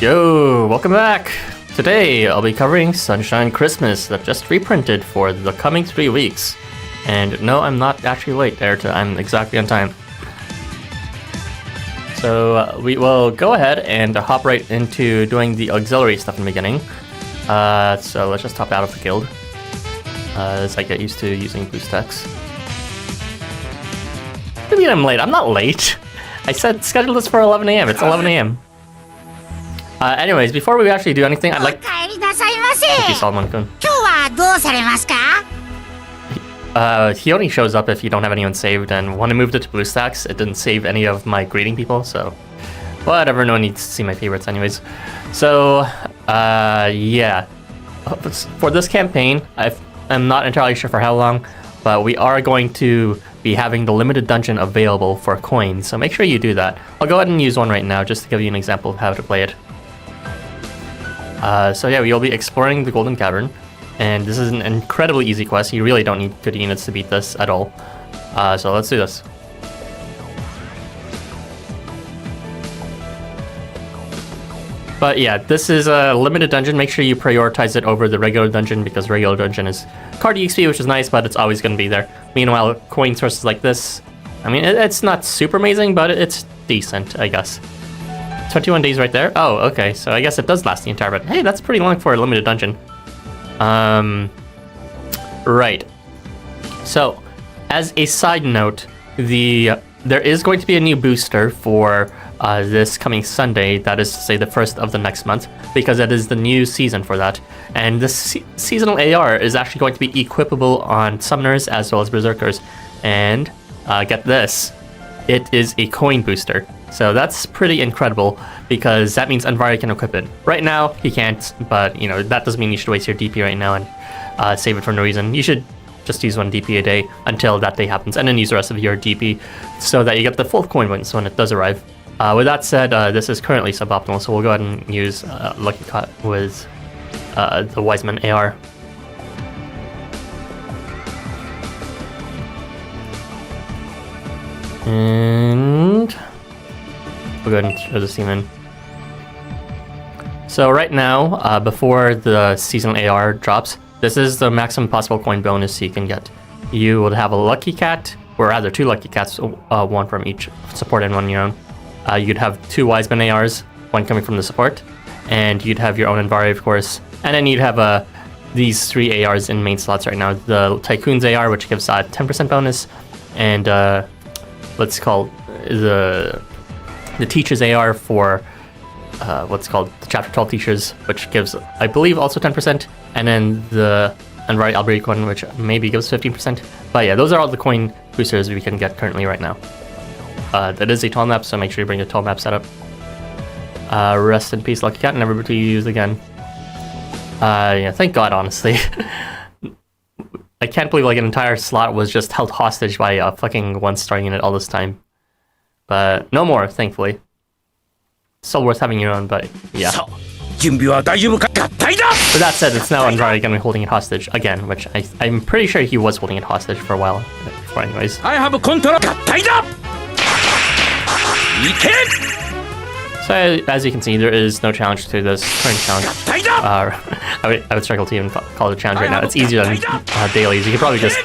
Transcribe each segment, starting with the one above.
Yo, welcome back! Today, I'll be covering Sunshine Christmas that just reprinted for the coming 3 weeks. And no, I'm not actually late, Erta, I'm exactly on time. So, we will go ahead and hop right into doing the auxiliary stuff in the beginning. So let's just hop out of the guild, as I get used to using boost decks. What do you mean I'm late? I'm not late! I said schedule this for 11 AM, it's 11 AM. Anyways, before we actually do anything, I'd like... Thank you, Solomon-kun. He only shows up if you don't have anyone saved, and when I moved it to BlueStacks, it didn't save any of my greeting people, so... Whatever, no one needs to see my favorites anyways. So, yeah. For this campaign, I'm not entirely sure for how long, but we are going to be having the limited dungeon available for coins, so make sure you do that. I'll go ahead and use one right now, just to give you an example of how to play it. So yeah, we'll be exploring the Golden Cavern, and this is an incredibly easy quest. You really don't need good units to beat this at all. So let's do this. But yeah, this is a limited dungeon. Make sure you prioritize it over the regular dungeon, because regular dungeon is card EXP, which is nice, but it's always going to be there. Meanwhile, coin sources like this, I mean, it's not super amazing, but it's decent, I guess. 21 days right there. Oh, okay, so I guess it does last the entire, but hey, that's pretty long for a limited dungeon. Right. So, as a side note, there is going to be a new booster for this coming Sunday, that is to say the first of the next month, because it is the new season for that. And this seasonal AR is actually going to be equipable on summoners as well as berserkers. And get this, it is a coin booster. So that's pretty incredible, because that means Anvari can equip it. Right now, he can't, but you know, that doesn't mean you should waste your DP right now and save it for no reason. You should just use 1 DP a day until that day happens, and then use the rest of your DP so that you get the full coin wins when it does arrive. With that said, this is currently suboptimal, so we'll go ahead and use Lucky Cut with the Wiseman AR. And we'll go ahead and throw the team in. So right now, before the seasonal AR drops, this is the maximum possible coin bonus you can get. You would have a Lucky Cat, or rather 2 Lucky Cats, 1 from each support and 1 your own. You'd have 2 Wiseman ARs, 1 coming from the support, and you'd have your own Anvari, of course. And then you'd have these 3 ARs in main slots right now. The Tycoon's AR, which gives a 10% bonus, and what's called the Teacher's AR for what's called the Chapter 12 Teachers, which gives, I believe, also 10%, and then the Anvari Alberic one, which maybe gives 15%. But yeah, those are all the coin boosters we can get currently right now. That is a tall map, so make sure you bring a tall map setup. Rest in peace, Lucky Cat, never to be used again. Yeah, thank God, honestly. I can't believe like an entire slot was just held hostage by a fucking 1-star unit all this time. But no more, thankfully. Still worth having your own, but yeah. With that said, it's now Andrade gonna be holding it hostage again, which I'm pretty sure he was holding it hostage for a while before anyways. I have a control. So as you can see, there is no challenge to this current challenge. I would struggle to even call it a challenge right now. It's easier than dailies. You could probably just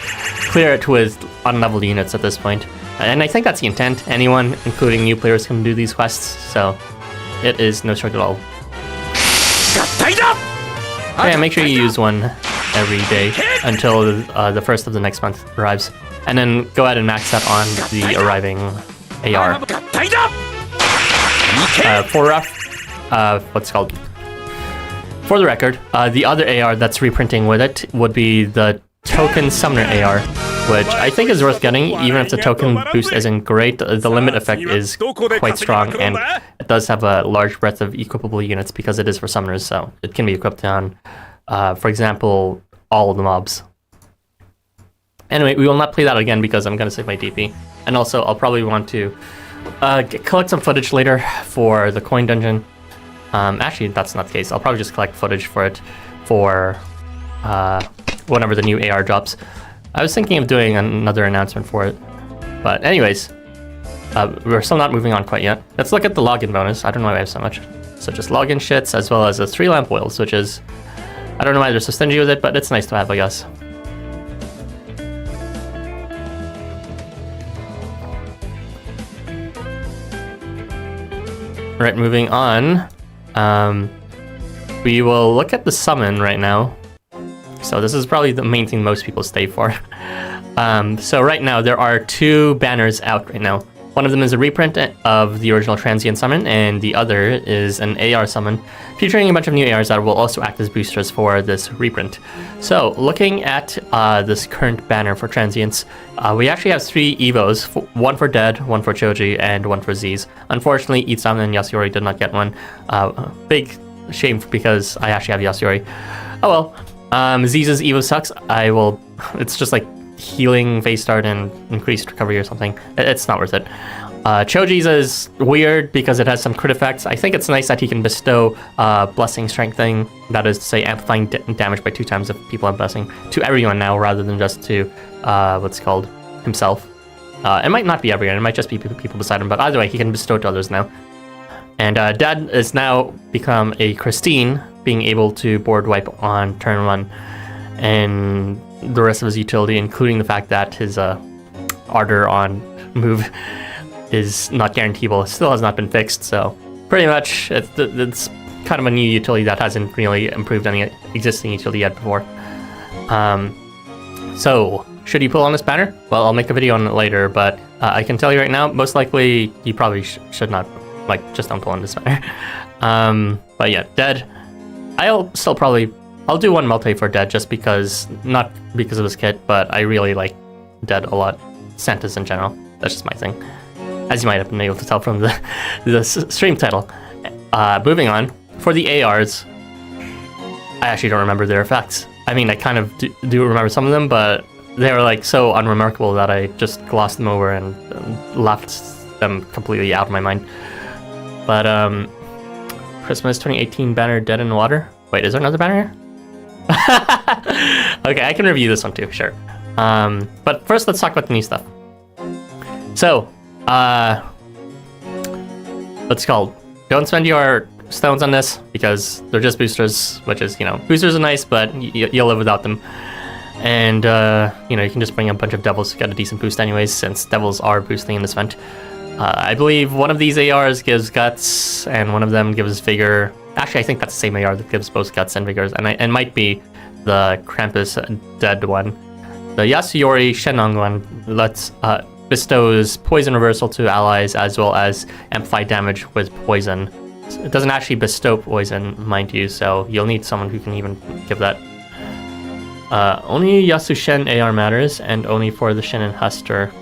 clear it with unleveled units at this point. And I think that's the intent. Anyone, including new players, can do these quests, so it is no struggle at all. Yeah, make sure you use one every day until the first of the next month arrives. And then go ahead and max that on the arriving AR. For the record, the other AR that's reprinting with it would be the Token Summoner AR, which I think is worth getting, even if the token boost isn't great. The limit effect is quite strong, and it does have a large breadth of equipable units because it is for summoners, so it can be equipped on, for example, all of the mobs. Anyway, we will not play that again because I'm going to save my DP. And also, I'll probably want to collect some footage later for the coin dungeon. Actually, that's not the case. I'll probably just collect footage for it for whenever the new AR drops. I was thinking of doing another announcement for it. But anyways, we're still not moving on quite yet. Let's look at the login bonus. I don't know why I have so much. So just login shits, as well as the 3 lamp oils, which is... I don't know why they're so stingy with it, but it's nice to have, I guess. Alright, moving on. We will look at the summon right now. So this is probably the main thing most people stay for. So right now there are 2 banners out right now. One of them is a reprint of the original Transient summon, and the other is an AR summon, featuring a bunch of new ARs that will also act as boosters for this reprint. So, looking at this current banner for Transients, we actually have 3 Evos, 1 for Dead, 1 for Choji, and 1 for Z's. Unfortunately, Itsam and Yasuyori did not get one. Big shame because I actually have Yasuyori. Oh well, Z's Evo sucks. It's just like healing, phase start, and increased recovery or something. It's not worth it. Choji's is weird because it has some crit effects. I think it's nice that he can bestow blessing strengthening, that is to say amplifying damage by 2 times if people have blessing, to everyone now rather than just to what's called himself. It might not be everyone, it might just be people beside him, but either way he can bestow to others now. And Dad is now become a Christine, being able to board wipe on turn 1, and the rest of his utility, including the fact that his ardor on move is not guaranteeable, still has not been fixed. So pretty much it's kind of a new utility that hasn't really improved any existing utility yet before. So should you pull on this banner? Well, I'll make a video on it later, but I can tell you right now, most likely you probably should not, just don't pull on this banner. But yeah, Dead, I'll do one multi for Dead just because, not because of his kit, but I really like Dead a lot. Santas in general. That's just my thing. As you might have been able to tell from the stream title. Moving on, for the ARs, I actually don't remember their effects. I mean, I kind of do remember some of them, but they were so unremarkable that I just glossed them over and left them completely out of my mind. But Christmas 2018 banner Dead in the Water. Wait, is there another banner here? Okay, I can review this one too, sure. But first, let's talk about the new stuff. So, what's it called? Don't spend your stones on this because they're just boosters, which is, boosters are nice, but you'll live without them. And, you can just bring a bunch of devils to get a decent boost anyways, since devils are boosting in this event. I believe one of these ARs gives guts, and one of them gives vigor. Actually, I think that's the same AR that gives both guts and vigors, and might be the Krampus Dead one. The Yasuyori Shenong one bestows poison reversal to allies as well as amplified damage with poison. It doesn't actually bestow poison, mind you, so you'll need someone who can even give that. Only Yasushen AR matters, and only for the Shen and Huster.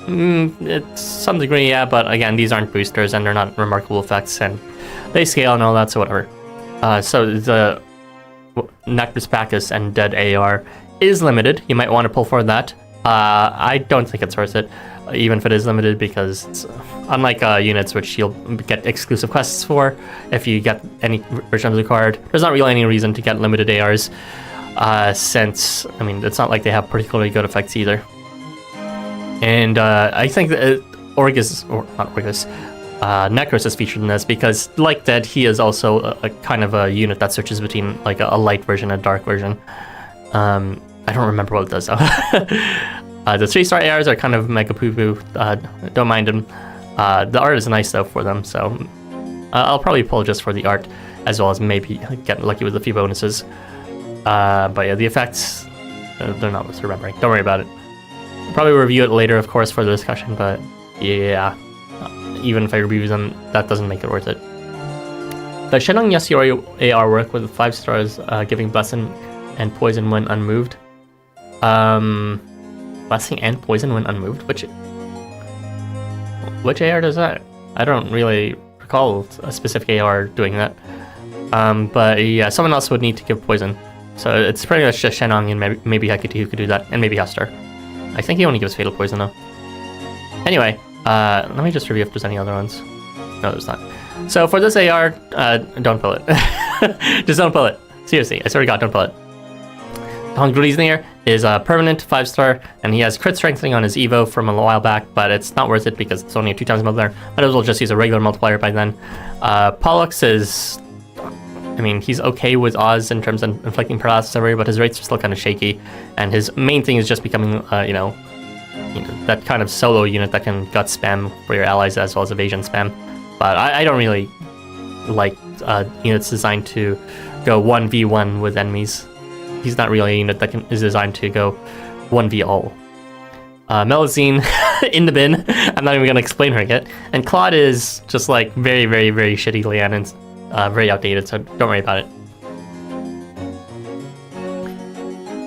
It's some degree, yeah, but again, these aren't boosters and they're not remarkable effects, and they scale and all that, so whatever. So the Nectus Pacus and Dead AR is limited. You might want to pull for that. I don't think it's worth it, even if it is limited, because it's, unlike units which you'll get exclusive quests for, if you get any version of the card, there's not really any reason to get limited ARs, since, I mean, it's not like they have particularly good effects either. And I think that Necros is featured in this because, like Dead, he is also a kind of a unit that switches between a light version and a dark version. I don't remember what it does though. The 3-star ARs are kind of mega poo-poo. Don't mind them. The art is nice though for them, so I'll probably pull just for the art, as well as maybe get lucky with a few bonuses. But yeah, the effects, they're not worth remembering. Don't worry about it. I'll probably review it later, of course, for the discussion, but yeah, even if I review them, that doesn't make it worth it. The Shenong Yasuyori AR work with 5 stars, giving blessing and poison when unmoved. Blessing and poison when unmoved? Which AR does that? I don't really recall a specific AR doing that. But yeah, someone else would need to give poison. So it's pretty much just Shenong and maybe Hecate who could do that, and maybe Hester. I think he only gives fatal poison though. Anyway, let me just review if there's any other ones. No, there's not. So for this AR, don't pull it. Just don't pull it. Seriously, I swear to God, don't pull it. Hungry's near. is a permanent 5-star, and he has crit strengthening on his Evo from a while back, but it's not worth it because it's only a 2 times multiplier. Might as well just use a regular multiplier by then. Pollux is... I mean, he's okay with Oz in terms of inflicting paralysis everywhere, but his rates are still kind of shaky, and his main thing is just becoming, that kind of solo unit that can gut spam for your allies as well as evasion spam. But I don't really like units designed to go 1v1 with enemies. He's not really a unit that is designed to go 1v all. Melazine in the bin. I'm not even going to explain her yet. And Claude is just like very, very, very shitty Leanne and very outdated, so don't worry about it.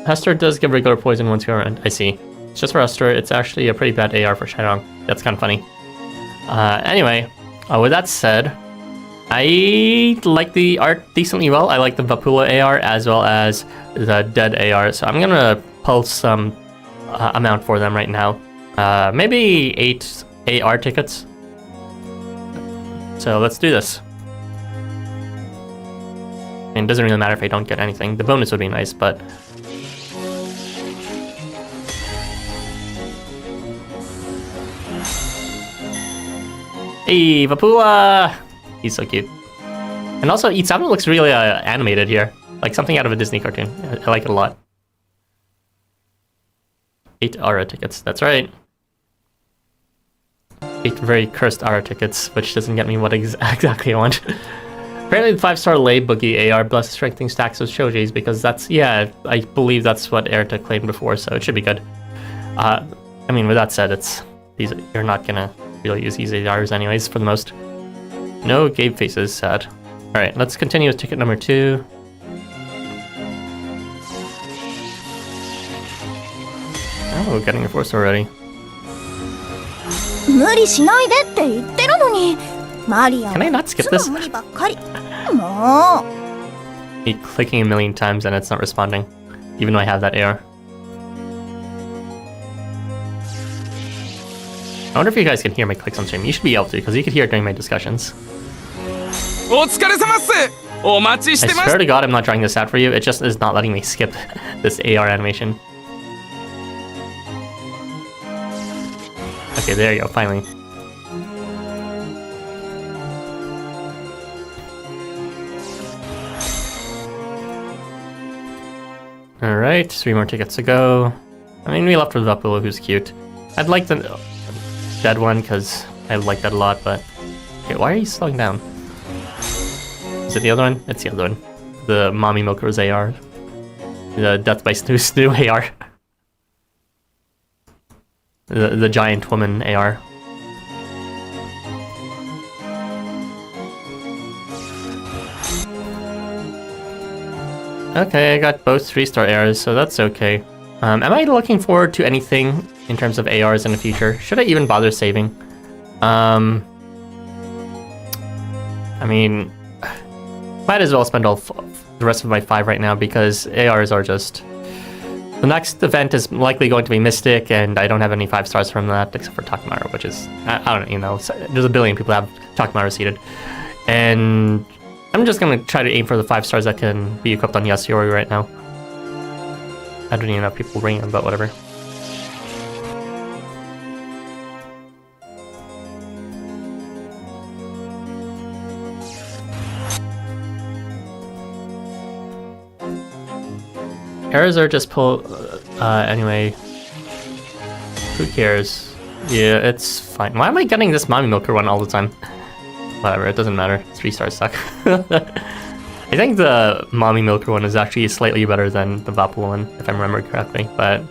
Hester does give regular poison once you're around. I see. It's just for Hester. It's actually a pretty bad AR for Shaidong. That's kind of funny. Anyway, with that said, I like the art decently well. I like the Vapula AR as well as the Dead AR, so I'm gonna pulse some amount for them right now. Maybe 8 AR tickets. So let's do this. And it doesn't really matter if I don't get anything. The bonus would be nice, but... Hey, Vapula! He's so cute. And also, Isamu looks really animated here. Like something out of a Disney cartoon. I like it a lot. 8 Aura tickets, that's right. 8 very cursed Aura tickets, which doesn't get me what exactly I want. Apparently the 5-star Lay Boogie AR Blessed Strengthening stacks with Choji's, because that's, yeah, I believe that's what Erta claimed before, so it should be good. I mean, with that said, you're not gonna really use these ARs anyways, for the most. No Gabe faces, sad. Alright, let's continue with ticket number 2. Oh, getting a force already. Can I not skip this? Keep clicking a million times and it's not responding, even though I have that AR. I wonder if you guys can hear my clicks on stream. You should be able to, because you could hear it during my discussions. I swear to God I'm not drawing this out for you, it just is not letting me skip this AR animation. Okay, there you go, finally. Alright, 3 more tickets to go. I mean, we left with Vapula, who's cute. I'd like the Dead one, because I like that a lot, but... Okay, why are you slowing down? Is it the other one? It's the other one. The Mommy Milker's AR. The Death by Snoo AR. The Giant Woman AR. Okay, I got both 3-star ARs, so that's okay. Am I looking forward to anything in terms of ARs in the future? Should I even bother saving? I mean, might as well spend all the rest of my 5 right now because ARs are just... The next event is likely going to be Mystic, and I don't have any 5-stars from that except for Takamaru, which is... I don't know, there's a billion people that have Takamaru seated. And I'm just going to try to aim for the 5-stars that can be equipped on Yasuyori right now. I don't even know if people ring them, but whatever. Errors are just anyway. Who cares? Yeah, it's fine. Why am I getting this Mommy Milker one all the time? Whatever, it doesn't matter. 3-stars suck. I think the Mommy Milker one is actually slightly better than the Vapula one, if I remember correctly, but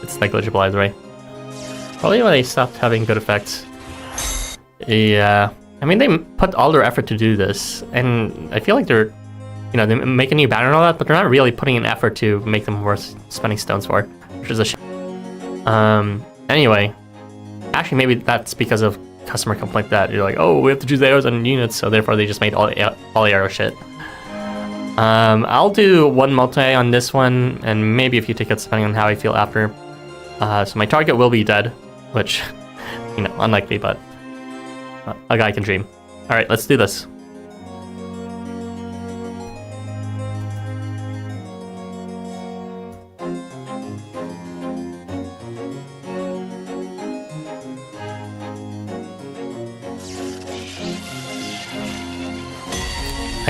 it's negligible either way. Probably when they stopped having good effects. Yeah, I mean, they put all their effort to do this, and I feel like they're, they make a new banner and all that, but they're not really putting an effort to make them worth spending stones for, which is a shame. Anyway, actually maybe that's because of customer complaint that you're like, oh, we have to choose arrows and units, so therefore they just made all arrow shit. I'll do 1 multi on this one, and maybe a few tickets depending on how I feel after. So my target will be dead, which, unlikely, but a guy can dream. Alright, let's do this.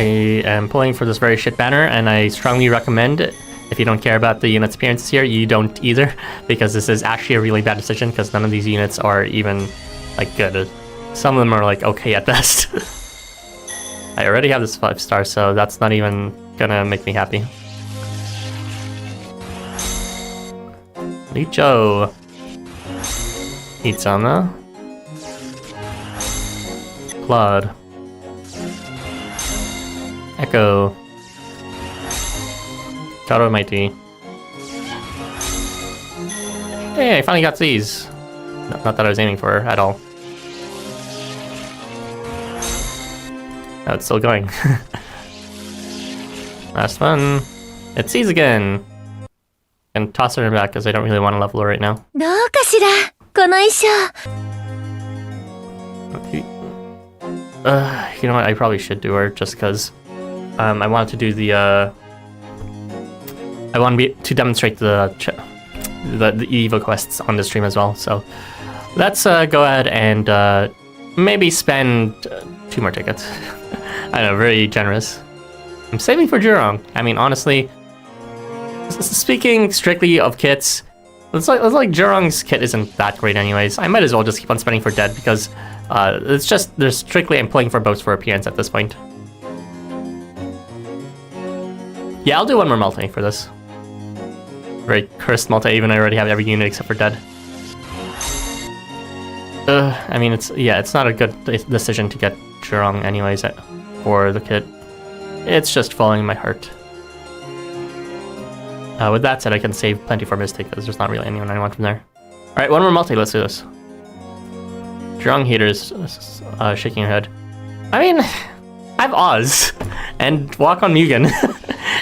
I am pulling for this very shit banner, and I strongly recommend, if you don't care about the unit's appearances here, you don't either, because this is actually a really bad decision, because none of these units are even, like, good. Some of them are, like, okay at best. I already have this 5-star, so that's not even gonna make me happy. Licho. Housamo. Claude. Echo. Shadow Mighty. Hey, I finally got these. Not that I was aiming for at all. Oh, it's still going. Last one. It's these again. And toss her back because I don't really want to level her right now. You know what? I probably should do her just because I wanted to do the. I want to demonstrate the Evo quests on the stream as well. So let's go ahead and maybe spend 2 more tickets. I know, very generous. I'm saving for Jurong. I mean, honestly, speaking strictly of kits, it's like Jurong's kit isn't that great anyways. I might as well just keep on spending for dead because it's just, there's strictly I'm playing for boats for appearance at this point. Yeah, I'll do one more multi for this. Very cursed multi, even I already have every unit except for dead. I mean, it's not a good decision to get Jurong anyways for the kit. It's just following my heart. With that said, I can save plenty for Mystic because there's not really anyone I want from there. Alright, one more multi, let's do this. Jurong Heater's shaking her head. I mean, I have Oz and Walk on Mugen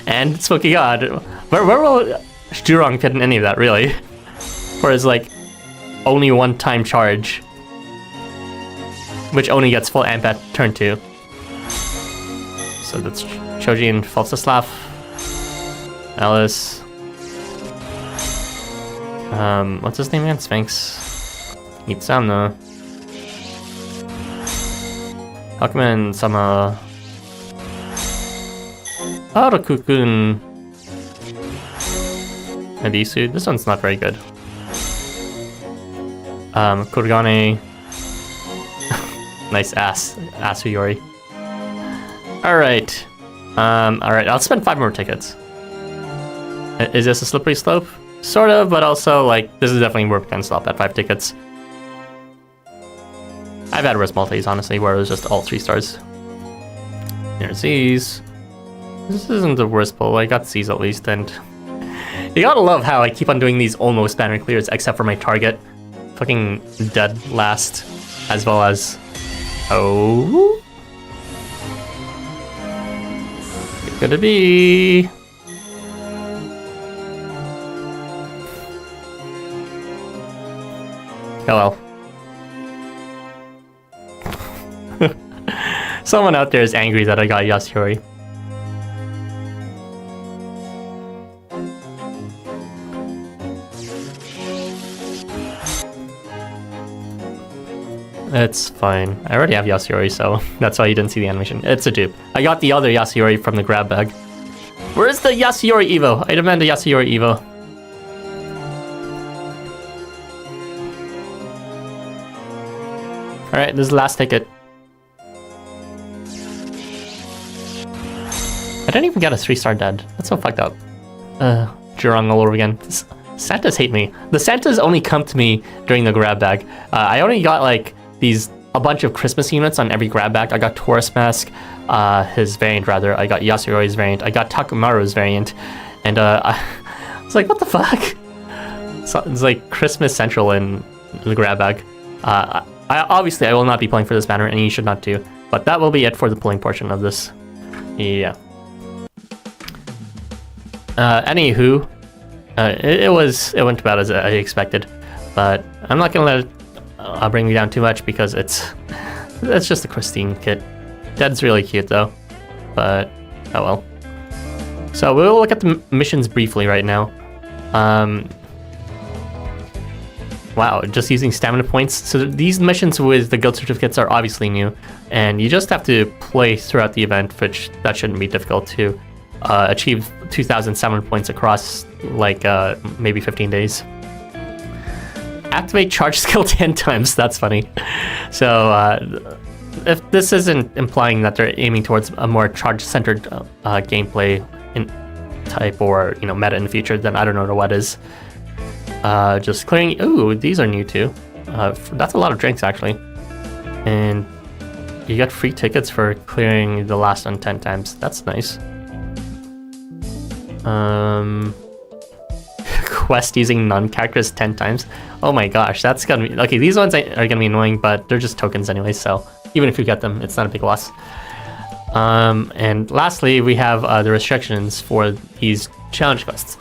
and Smoky God. Where will Jurong fit in any of that, really? Whereas, like, only one-time charge, which only gets full amp at turn 2. So that's Choji and Falstaslav. Alice. What's his name again? Sphinx. Housamo. Huckman, Sama. Arakukun. Medisu. This one's not very good. Kurgane. Nice Asuyori. Alright. Alright, I'll spend 5 more tickets. Is this a slippery slope? Sort of, but also, like, this is definitely where we can stop at 5 tickets. I've had worse multis, honestly, where it was just all 3 stars. There's these. This isn't the worst pull, I got C's at least, and... You gotta love how I keep on doing these almost banner clears, except for my target. Fucking dead last, as well as... Oh? It could be... Oh well. Someone out there is angry that I got Yasuyori. It's fine. I already have Yasuyori, so that's why you didn't see the animation. It's a dupe. I got the other Yasuyori from the grab bag. Where's the Yasuyori Evo? I demand the Yasuyori Evo. Alright, this is the last ticket. I didn't even get a 3-star dead. That's so fucked up. Jurong all over again. Santas hate me. The Santas only come to me during the grab bag. I only got like a bunch of Christmas units on every grab bag. I got Taurus Mask, his variant rather. I got Yasuyori's variant. I got Takumaru's variant. And I was like, what the fuck? So, it's like Christmas Central in the grab bag. Obviously, I will not be pulling for this banner, and you should not too. But that will be it for the pulling portion of this. Yeah. Anywho, it went about as I expected, but I'm not gonna let it bring me down too much because it's just a Christine kit. Dead's really cute though, but oh well. So we'll look at the missions briefly right now. wow, just using stamina points. So these missions with the guild certificates are obviously new, and you just have to play throughout the event, which that shouldn't be difficult to achieve 2,007 points across like maybe 15 days. Activate charge skill 10 times. That's funny. So if this isn't implying that they're aiming towards a more charge-centered gameplay in type or meta in the future, then I don't know what is. Just clearing. Ooh, these are new too. That's a lot of drinks actually, and you get free tickets for clearing the last one 10 times. That's nice. Quest using non-characters 10 times. Oh my gosh, that's gonna be okay. These ones are gonna be annoying, but they're just tokens anyway, so even if you get them, it's not a big loss. And lastly, we have the restrictions for these challenge quests.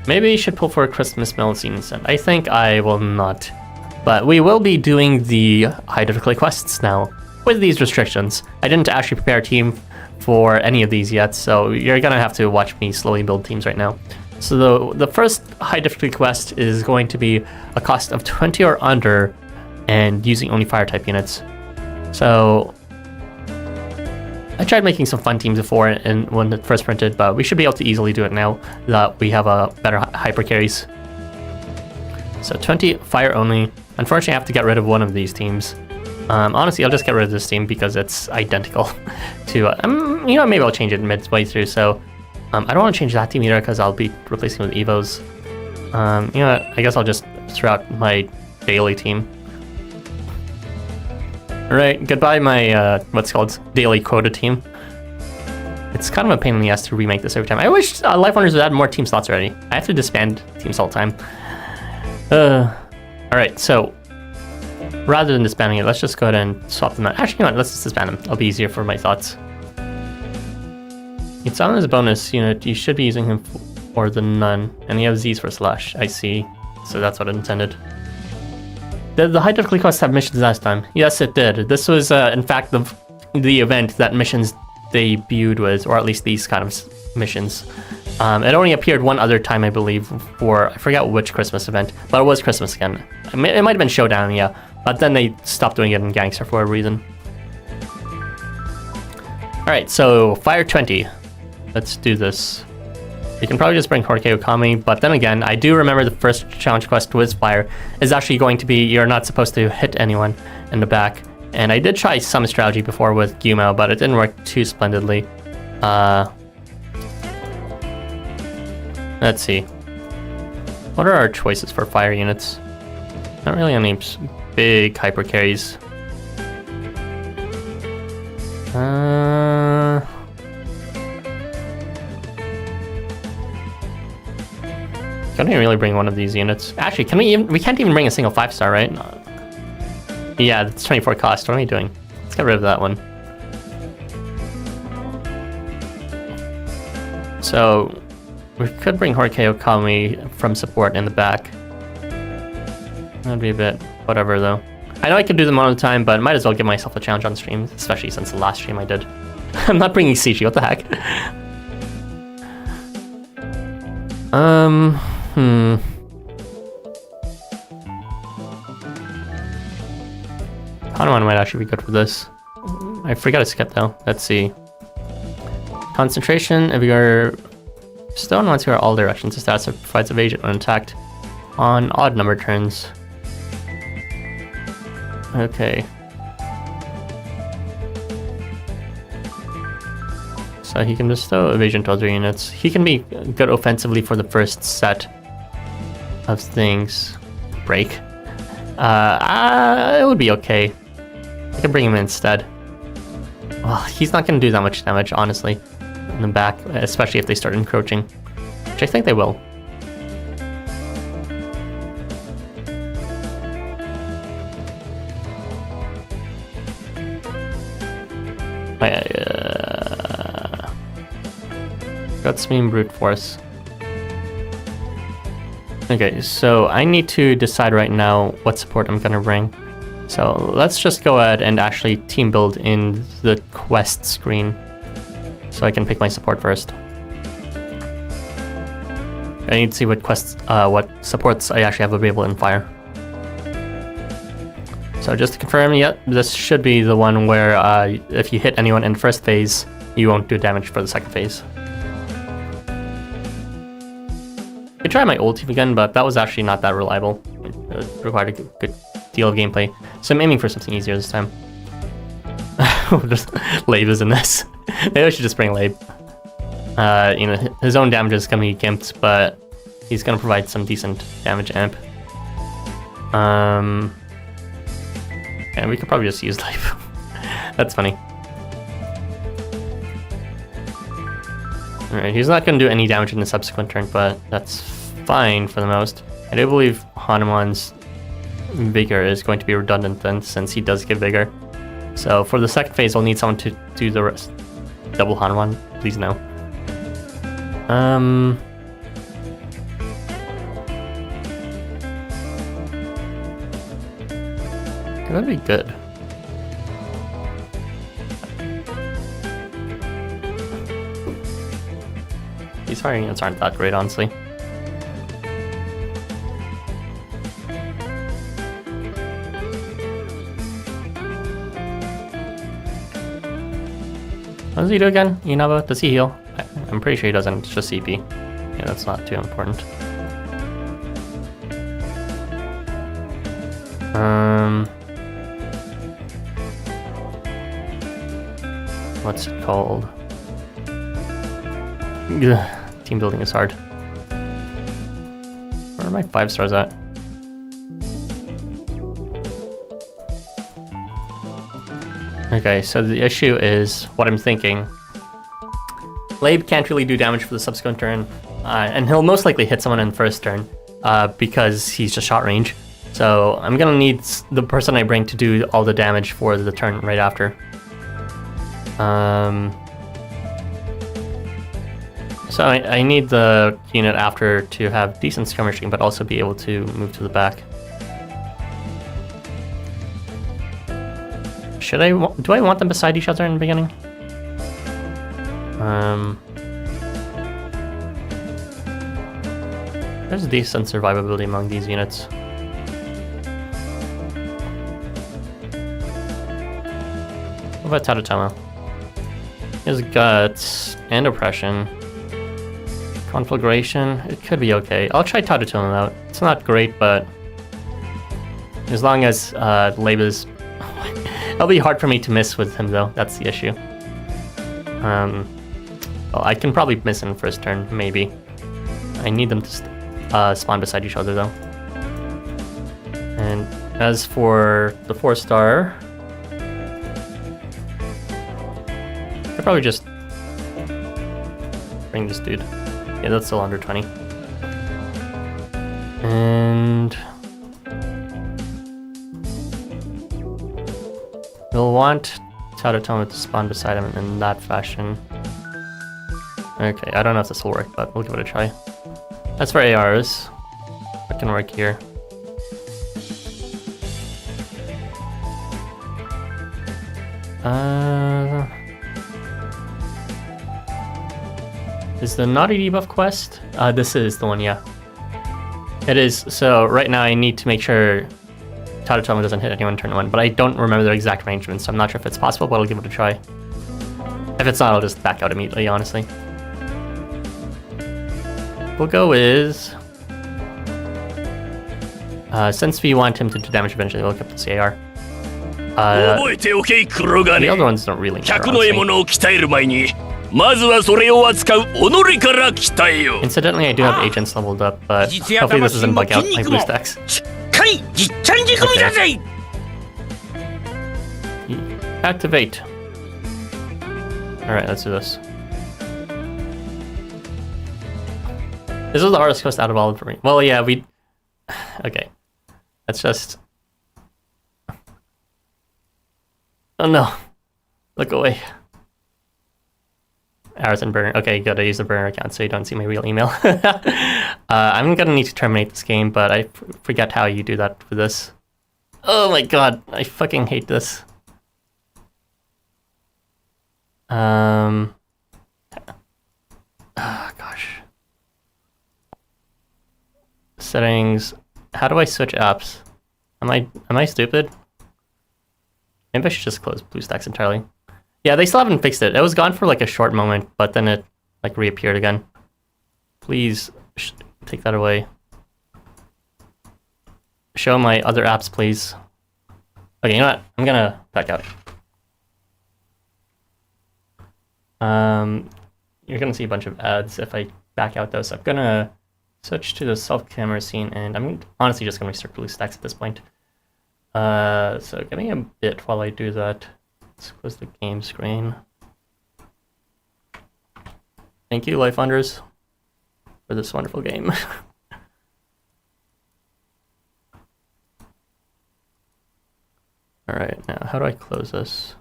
Maybe you should pull for a Christmas melody instead. I think I will not, but we will be doing the high difficulty quests now with these restrictions. I didn't actually prepare a team for any of these yet, so you're gonna have to watch me slowly build teams right now. So the first high difficulty quest is going to be a cost of 20 or under and using only fire type units. So I tried making some fun teams before and when it first printed, but we should be able to easily do it now that we have a better hyper carries. So 20 fire only. Unfortunately, I have to get rid of one of these teams. Honestly, I'll just get rid of this team because it's identical to, maybe I'll change it midway through. So I don't want to change that team either because I'll be replacing it with Evos. I guess I'll just throw out my daily team. Alright, goodbye my, what's called daily quota team. It's kind of a pain in the ass to remake this every time. I wish Life Wonders would add more team slots already. I have to disband teams all the time. Alright, so rather than disbanding it, let's just go ahead and swap them out. Actually, you know what, let's just disband them. It'll be easier for my thoughts. It's on as a bonus unit. You should be using him for the Nun. And he has Z's for Slash, I see. So that's what I intended. Did the high difficulty quest have missions last time? Yes, it did. This was, in fact, the event that missions debuted with, or at least these kind of missions. It only appeared one other time, I believe, for, I forgot which Christmas event, but it was Christmas again. It might have been Showdown, yeah, but then they stopped doing it in Gangster for a reason. Alright, so Fire 20. Let's do this. You can probably just bring Horikei Okami, but then again, I do remember the first challenge quest with Fire is actually going to be you're not supposed to hit anyone in the back. And I did try some strategy before with Gumo, but it didn't work too splendidly. Let's see. What are our choices for Fire units? Not really any big hyper carries. Can't even really bring one of these units. Actually, we can't even bring a single 5-star, right? Yeah, it's 24 cost. What are we doing? Let's get rid of that one. So we could bring Horikei Okami from support in the back. That'd be a bit whatever though. I know I could do them all the time, but might as well give myself a challenge on stream, especially since the last stream I did. I'm not bringing Sichi, what the heck? Panemon might actually be good for this. I forgot to skip though. Let's see. Concentration, if you're stone once you are all directions, the stats provides evasion when attacked on odd number turns. Okay. So he can bestow evasion to other units. He can be good offensively for the first set of things. Break. It would be okay. I can bring him in instead. Well, he's not going to do that much damage, honestly, in the back, especially if they start encroaching, which I think they will. Guts mean brute force. Okay, so I need to decide right now what support I'm gonna bring. So let's just go ahead and actually team build in the quest screen so I can pick my support first. I need to see what what supports I actually have available in fire. So just to confirm, yeah, this should be the one where if you hit anyone in the first phase, you won't do damage for the second phase. I could try my ulti again, but that was actually not that reliable. It required a good deal of gameplay. So I'm aiming for something easier this time. Just Labe is in this. Maybe I should just bring Labe. You know, his own damage is gonna be gimped, but he's gonna provide some decent damage amp. And we could probably just use Labe. That's funny. Alright, he's not gonna do any damage in the subsequent turn, but that's fine for the most. I do believe Hanuman's Vigor is going to be redundant then, since he does give Vigor. So for the second phase, I'll need someone to do the rest. Double Hanuman, please no. That'd be good. These firing units aren't that great, honestly. What does he do again? Inaba? Does he heal? I'm pretty sure he doesn't, it's just CP. Yeah, that's not too important. What's it called? Ugh, team building is hard. Where are my 5 stars at? Okay, so the issue is what I'm thinking. Labe can't really do damage for the subsequent turn, and he'll most likely hit someone in the first turn because he's just shot range. So I'm gonna need the person I bring to do all the damage for the turn right after. So I need the unit after to have decent skirmishing, but also be able to move to the back. Do I want them beside each other in the beginning? There's decent survivability among these units. What about Tadatomo? He has guts and oppression. Conflagration, it could be okay. I'll try Tadatomo out. It's not great, but as long as Labe is... It'll be hard for me to miss with him though, that's the issue. Well, I can probably miss in the first turn, maybe. I need them to spawn beside each other though. And as for the 4-star... I'll probably just bring this dude. Yeah, that's still under 20. And we'll want Tadatomo to spawn beside him in that fashion. Okay, I don't know if this will work, but we'll give it a try. As for ARs, what can work here? Is the Naughty debuff quest? This is the one, yeah. It is, so right now I need to make sure Tadatomo doesn't hit anyone turn 1, but I don't remember their exact arrangements, so I'm not sure if it's possible, but I'll give it a try. If it's not, I'll just back out immediately, honestly. We'll go with... since we want him to do damage eventually, we'll look up the CAR. The other ones don't really matter, honestly. Incidentally, I do have agents leveled up, but hopefully this doesn't bug out my blue stacks. Okay. Activate. Alright, let's do this. This is the hardest quest out of all of them. Well, yeah, we... Okay. Let's just... Oh no. Look away. Arrows and burner. Okay, good. I use the burner account so you don't see my real email. I'm gonna need to terminate this game, but I forget how you do that for this. Oh my god, I fucking hate this. Oh gosh. settings. How do I switch apps? Am I stupid? Maybe I should just close BlueStacks entirely. Yeah, they still haven't fixed it. It was gone for like a short moment, but then it like reappeared again. Please take that away. Show my other apps, please. Okay, you know what? I'm gonna back out. You're gonna see a bunch of ads if I back out though, so I'm gonna switch to the self-camera scene, and I'm honestly just gonna restart BlueStacks at this point. So give me a bit while I do that. Let's close the game screen. Thank you, Life Funders, for this wonderful game. Alright, now how do I close this?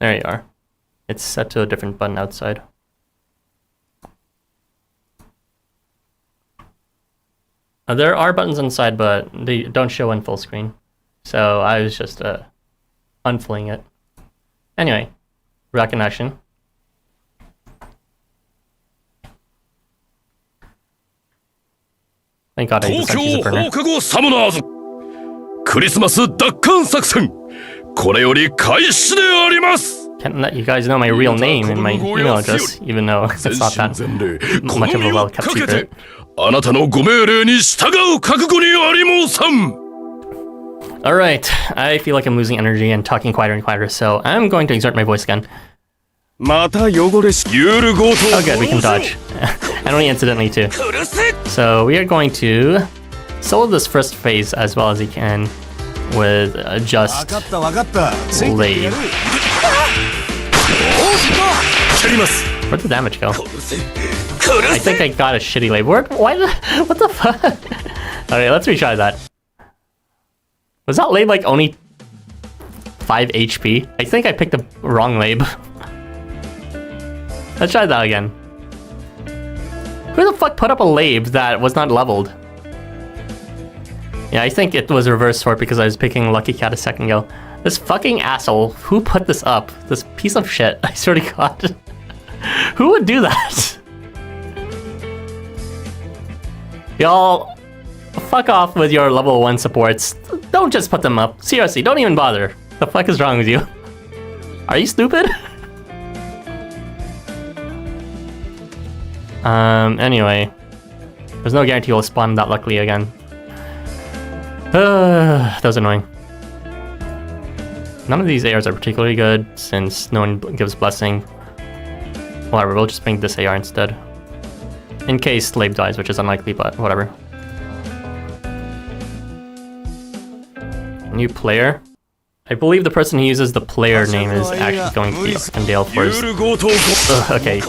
There you are. It's set to a different button outside. There are buttons inside, but they don't show in full screen. So I was just unfulling it. Anyway, reconnection. Thank God I just sent you the burner. 東京放課後サモナーズクリスマス奪還作戦これより開始であります Can't let you guys know my real name and my email address, even though it's not that much of a well-kept secret. あなたのご命令に従う覚悟にありもさん Alright, I feel like I'm losing energy and talking quieter and quieter, so I'm going to exert my voice again. また汚れしユール強盗 Oh good, we can dodge. And only incidentally too. So we are going to solo this first phase as well as he can with just Lave. Where'd the damage go? I think I got a shitty Lave. What the fuck? Okay, let's retry that. Was that Lave like only 5 HP? I think I picked the wrong Lave. Let's try that again. Who the fuck put up a Lave that was not leveled? Yeah, I think it was reverse sort because I was picking Lucky Cat a second ago. This fucking asshole, who put this up? This piece of shit, I swear to God. Who would do that? Y'all, fuck off with your level 1 supports. Don't just put them up. Seriously, don't even bother. The fuck is wrong with you? Are you stupid? Anyway. There's no guarantee we'll spawn that luckily again. That was annoying. None of these ARs are particularly good, since no one gives Blessing. Whatever, we'll just bring this AR instead. In case Slave dies, which is unlikely, but whatever. New player? I believe the person who uses the player name is actually going to be Arkandale first. Okay.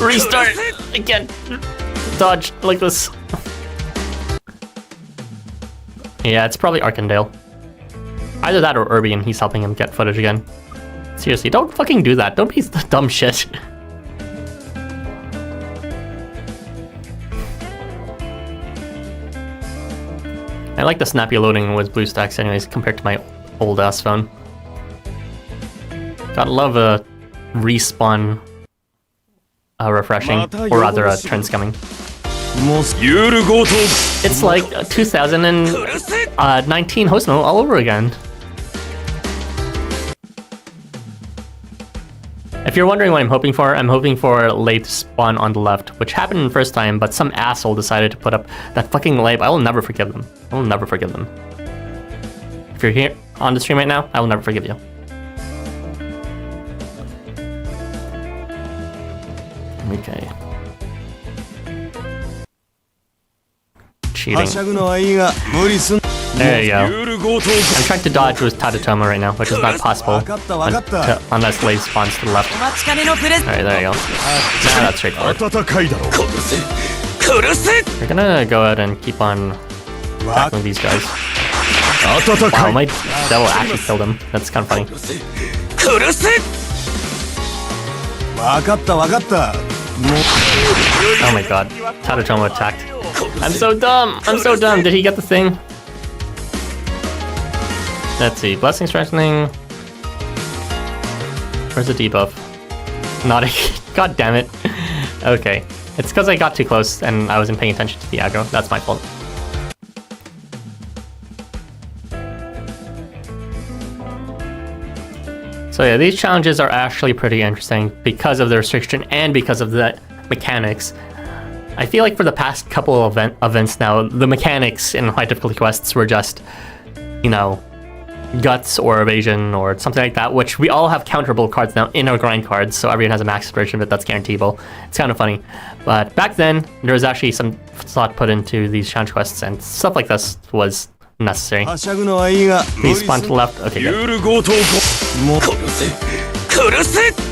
Restart! I can't dodge like this. Yeah, it's probably Arkandale. Either that or Irby and he's helping him get footage again. Seriously, don't fucking do that. Don't be dumb shit. I like the snappy loading with BlueStacks anyways compared to my old ass phone. Gotta love a respawn refreshing, or rather a trend scumming. It's like 2019 Housamo all over again. If you're wondering what I'm hoping for late spawn on the left, which happened the first time, but some asshole decided to put up that fucking lab. I will never forgive them. I will never forgive them. If you're here on the stream right now, I will never forgive you. Okay. Cheating. There you go. I'm trying to dodge with Tadatoma right now, which is not possible unless Lave spawns to the left. Alright, there you go. Now that's straightforward. We're gonna go ahead and keep on tackling these guys. Wow, my devil actually killed him. That's kind of funny. Oh my god. Tadatoma attacked. I'm so dumb! I'm so dumb! Did he get the thing? Let's see. Blessing strengthening. Where's the debuff? Not a... God damn it. Okay. It's because I got too close and I wasn't paying attention to the aggro. That's my fault. So yeah, these challenges are actually pretty interesting because of the restriction and because of the mechanics. I feel like for the past couple of events now, the mechanics in high difficulty quests were just, you know, guts or evasion or something like that, which we all have counterable cards now in our grind cards, so everyone has a max version of it that's guaranteeable. It's kind of funny. But back then, there was actually some thought put into these challenge quests, and stuff like this was necessary. Please spawn to the left. Okay, good.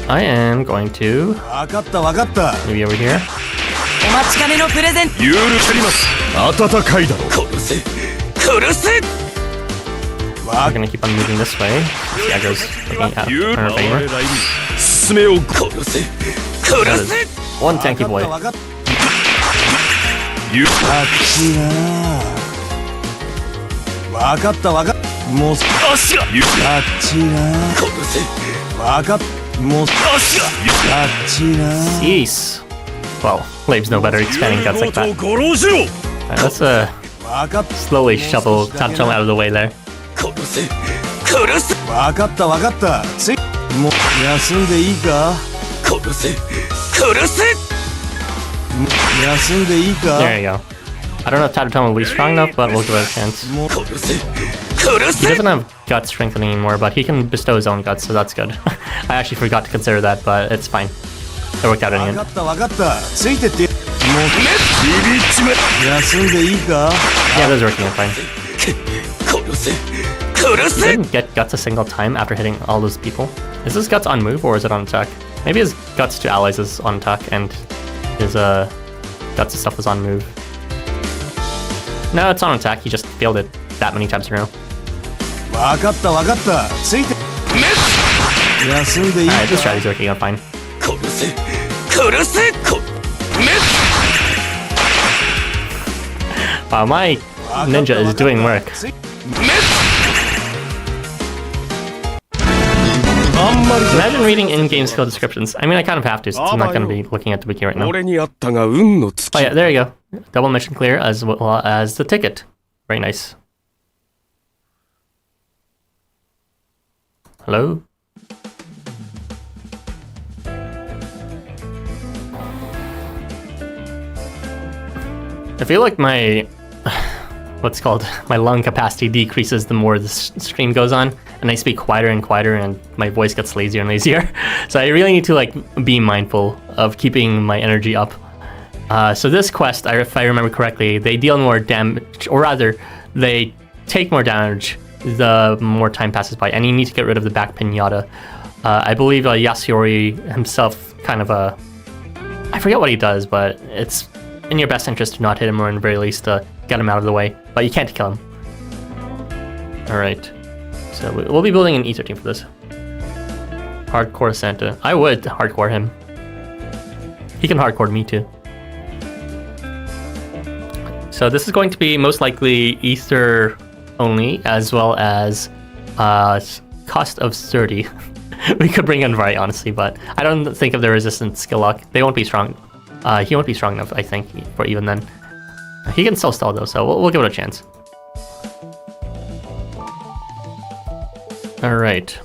I am going to maybe over here. We're gonna keep on moving this way. The aggro's looking out in our favor. That is one tanky boy. Jeez. Well, Flames know better expanding guts like that. Alright, let's slowly shovel Tatchel out of the way there. There you go. I don't know if Tattertone will be strong enough, but we'll give it a chance. He doesn't have gut strengthening anymore, but he can bestow his own guts, so that's good. I actually forgot to consider that, but it's fine. It worked out in the end. Yeah, that's working out fine. He didn't get guts a single time after hitting all those people. Is his guts on move or is it on attack? Maybe his guts to allies is on attack and his guts and stuff is on move. No, it's on attack. He just failed it that many times in a row. Alright, this strategy's working out fine. Wow, my ninja is doing work. Imagine reading in-game skill descriptions. I mean, I kind of have to, since I'm not going to be looking at the wiki right now. Oh yeah, there you go. Double mission clear as well as the ticket. Very nice. Hello? I feel like my my lung capacity decreases the more the stream goes on, and I speak quieter and quieter, and my voice gets lazier and lazier. So I really need to be mindful of keeping my energy up. So this quest, if I remember correctly, they deal more damage, or rather, they take more damage the more time passes by, and you need to get rid of the back Piñata. I believe Yasuori himself kind of I forget what he does, but it's in your best interest to not hit him, or in the very least get him out of the way, but you can't kill him. Alright, so we'll be building an E13 for this. Hardcore Santa. I would hardcore him. He can hardcore me too. So this is going to be most likely Ether only, as well as cost of 30. We could bring in Vari, honestly, but I don't think of the resistance skill lock. They won't be strong. He won't be strong enough, I think, for even then. He can still stall though, so we'll give it a chance. Alright.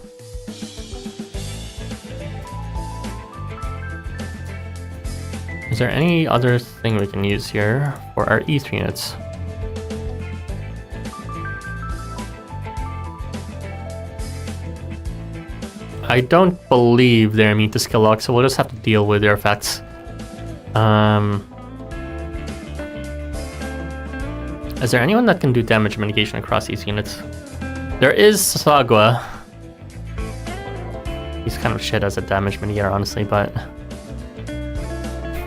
Is there any other thing we can use here for our E3 units? I don't believe they're immune to skill lock, so we'll just have to deal with their effects. Is there anyone that can do damage mitigation across these units? There is Sasagua. He's kind of shit as a damage mitigator, honestly, but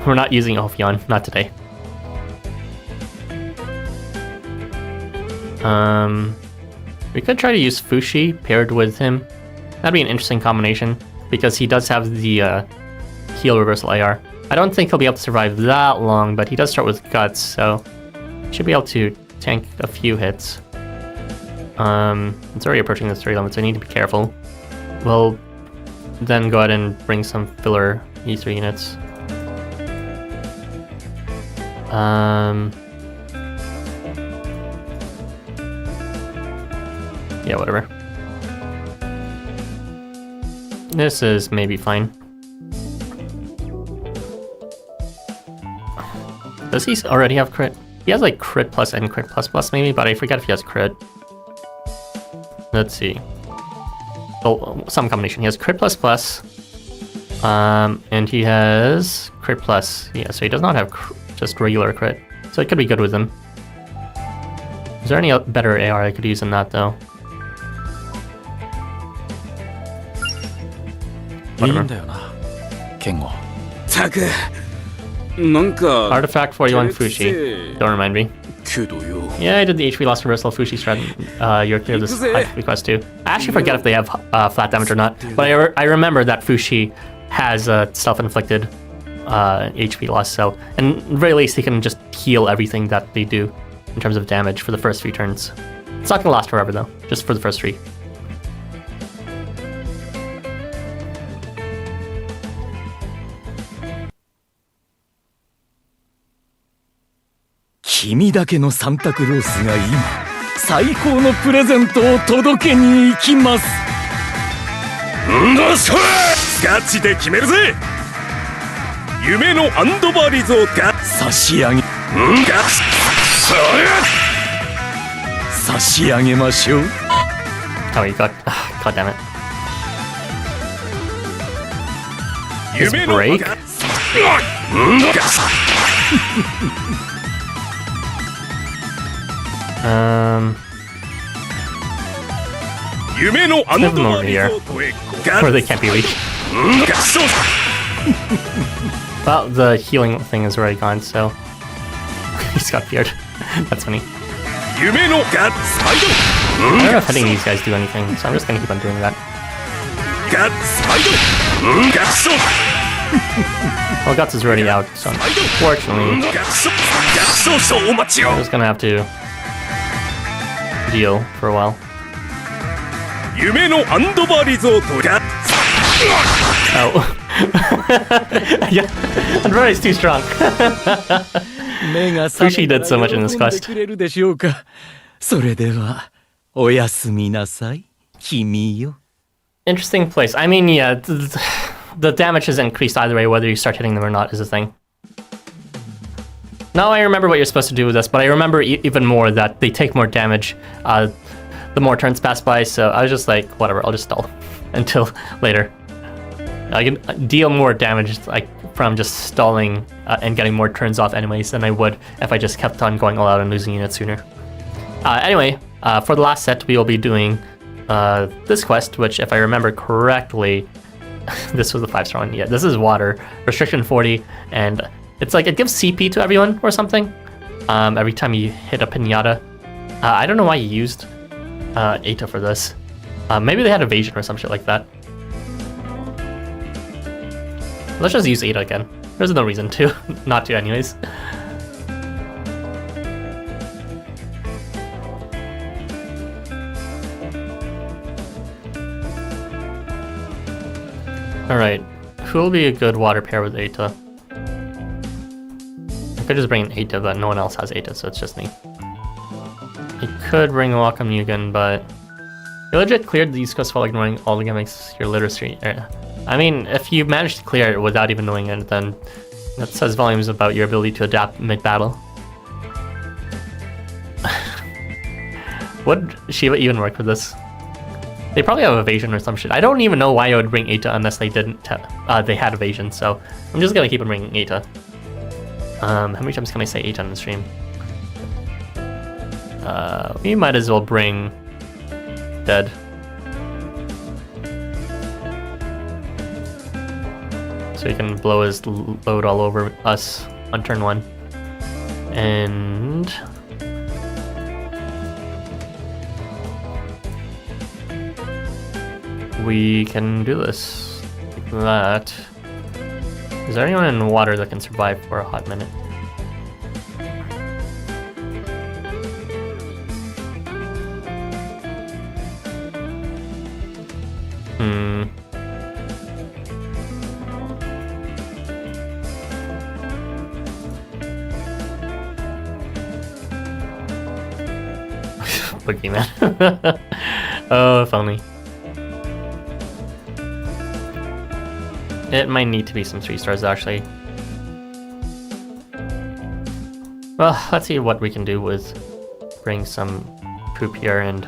we're not using Ophion, not today. We could try to use Fushi paired with him. That'd be an interesting combination, because he does have the heal reversal AR. I don't think he'll be able to survive that long, but he does start with guts, so should be able to tank a few hits. It's already approaching the 30 limit, so I need to be careful. We'll then go ahead and bring some filler E3 units. Yeah, whatever. This is maybe fine. Does he already have crit? He has like crit plus and crit plus plus maybe, but I forget if he has crit. Let's see. Oh, some combination. He has crit plus plus. And he has crit plus. Yeah, so he does not have just regular crit. So it could be good with him. Is there any better AR I could use than that though? Whatever. Artifact 41 Fushi. Don't remind me. Yeah, I did the HP loss reversal Fushi strat. You're clear this request too. I actually forget if they have flat damage or not, but I remember that Fushi has self-inflicted HP loss, so and at the very least he can just heal everything that they do in terms of damage for the first 3 turns. It's not gonna last forever though, just for the first 3. Kimi だけのサンタクロースが今最高のプレゼントを届けに行きます。んだそれ！ガチで決めるぜ！夢のアンドバーリゾート差し上げ。んだそれ！差し上げましょう。Oh, you got... God damn it. His break? Leave them over here, where they can't be reached. Well, the healing thing is already gone, so he's got feared. That's funny. I don't know if hitting these guys do anything, so I'm just gonna keep on doing that. Well, Guts is already out, so unfortunately, I'm just gonna have to deal for a while. Oh. Yeah, Android is too strong. Fushi did so much in this quest. それではおやすみなさい、君よ。 Interesting place. I mean, yeah, the damage is increased either way, whether you start hitting them or not is a thing. Now I remember what you're supposed to do with this, but I remember even more that they take more damage the more turns pass by, so I was just like, whatever, I'll just stall until later. I can deal more damage like from just stalling and getting more turns off anyways than I would if I just kept on going all out and losing units sooner. Anyway, for the last set, we will be doing this quest, which if I remember correctly, this was the 5-star one. Yeah, this is water, restriction 40, and it's like it gives CP to everyone or something every time you hit a Piñata. I don't know why you used Eta for this. Maybe they had evasion or some shit like that. Let's just use Eta again. There's no reason to, not to anyways. Alright, who will be a good water pair with Eta? I could just bring Eta, but no one else has Eta, so it's just me. I could bring Wakam Yugen, but you legit cleared the East Coast while ignoring all the gimmicks your literacy. I mean, if you managed to clear it without even knowing it, then that says volumes about your ability to adapt mid-battle. Would Shiva even work with this? They probably have evasion or some shit. I don't even know why I would bring Eta unless they didn't. They had evasion, so I'm just gonna keep on bringing Eta. How many times can I say Eta on the stream? We might as well bring Dead. So he can blow his load all over us on turn 1. And we can do this like that. Is there anyone in water that can survive for a hot minute? boogeyman. Oh, if only. It might need to be some 3 stars actually. Well, let's see what we can do with bring some poop here, and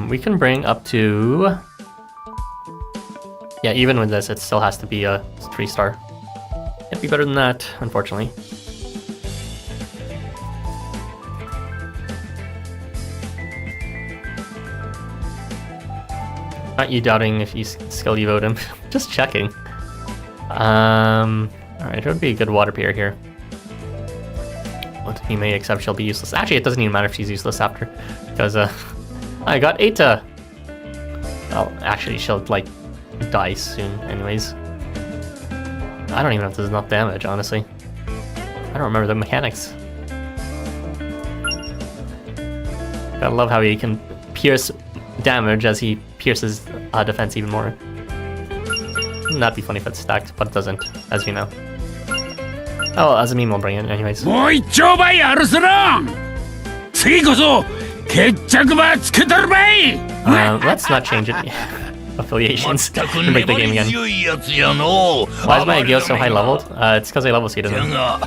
we can bring up to, yeah, even with this it still has to be a 3 star. Can't be better than that, unfortunately. Not you doubting if you skill you vote him. Just checking. Alright, it would be a good water peer here. What he may accept she'll be useless. Actually, it doesn't even matter if she's useless after, because I got Eta. Well, actually, she'll like die soon, anyways. I don't even know if this is enough damage, honestly. I don't remember the mechanics. Gotta love how he can pierce damage as he pierces defense even more. Wouldn't that be funny if it's stacked, but it doesn't, as you know. Oh, well, as a meme, we'll bring it anyways. Let's not change it. Affiliations. Break the game again. Why is my Agio so high leveled? It's because I level seeded him. Like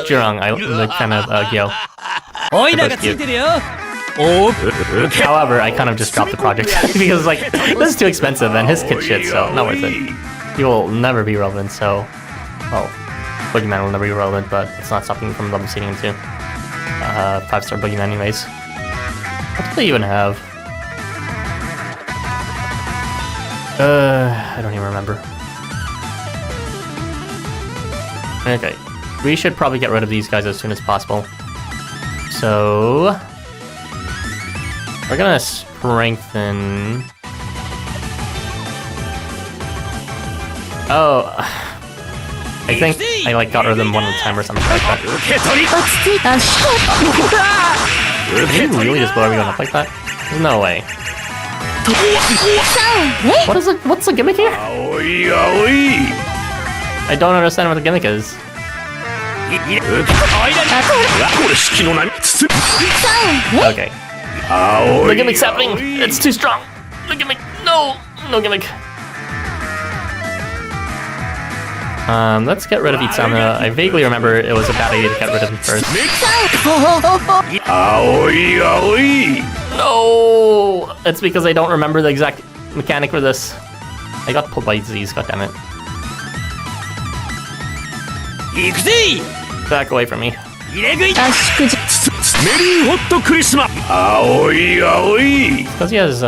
Jurong, I the kind of Agio. However, I kind of just dropped the project because like this is too expensive and his kit shit, so not worth it. He will never be relevant, so well, Boogeyman will never be relevant, but it's not stopping me from level seeding him too. 5-star Boogeyman anyways. What do they even have? I don't even remember. Okay, we should probably get rid of these guys as soon as possible. So we're gonna strengthen. Oh, I think I like got rid of them one at a time or something like that. Can you really just blow everyone up like that? There's no way. What is it? What's the gimmick here? I don't understand what the gimmick is. Okay. The gimmick's happening! It's too strong! The gimmick! No! No gimmick! Let's get rid of Housamo. I vaguely remember it was a bad idea to get rid of him first. No! It's because I don't remember the exact mechanic for this. I got pulled by disease, goddammit. Back away from me. Because he has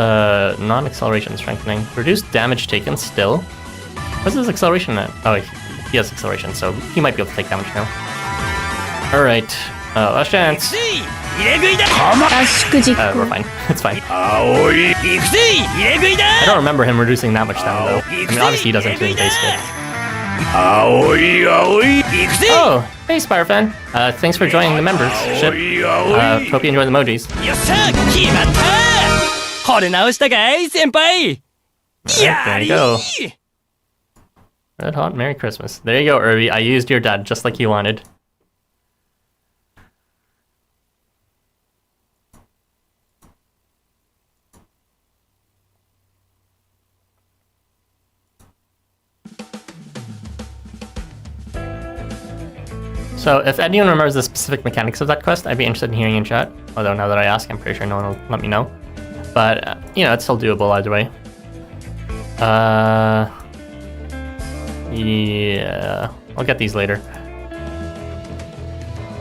non-acceleration strengthening. Reduced damage taken still. What's his acceleration at? Oh, he has acceleration, so he might be able to take damage now. Alright, last chance. We're fine. It's fine. I don't remember him reducing that much damage though. I mean, obviously he doesn't do base hit. Oh, hey Spyro-fan. Thanks for joining the membership. Hope you enjoy the emojis. There you go. Red Hot Merry Christmas. There you go, Irby. I used your dad just like you wanted. So, if anyone remembers the specific mechanics of that quest, I'd be interested in hearing in chat. Although, now that I ask, I'm pretty sure no one will let me know. But, you know, it's still doable either way. Yeah, I'll get these later.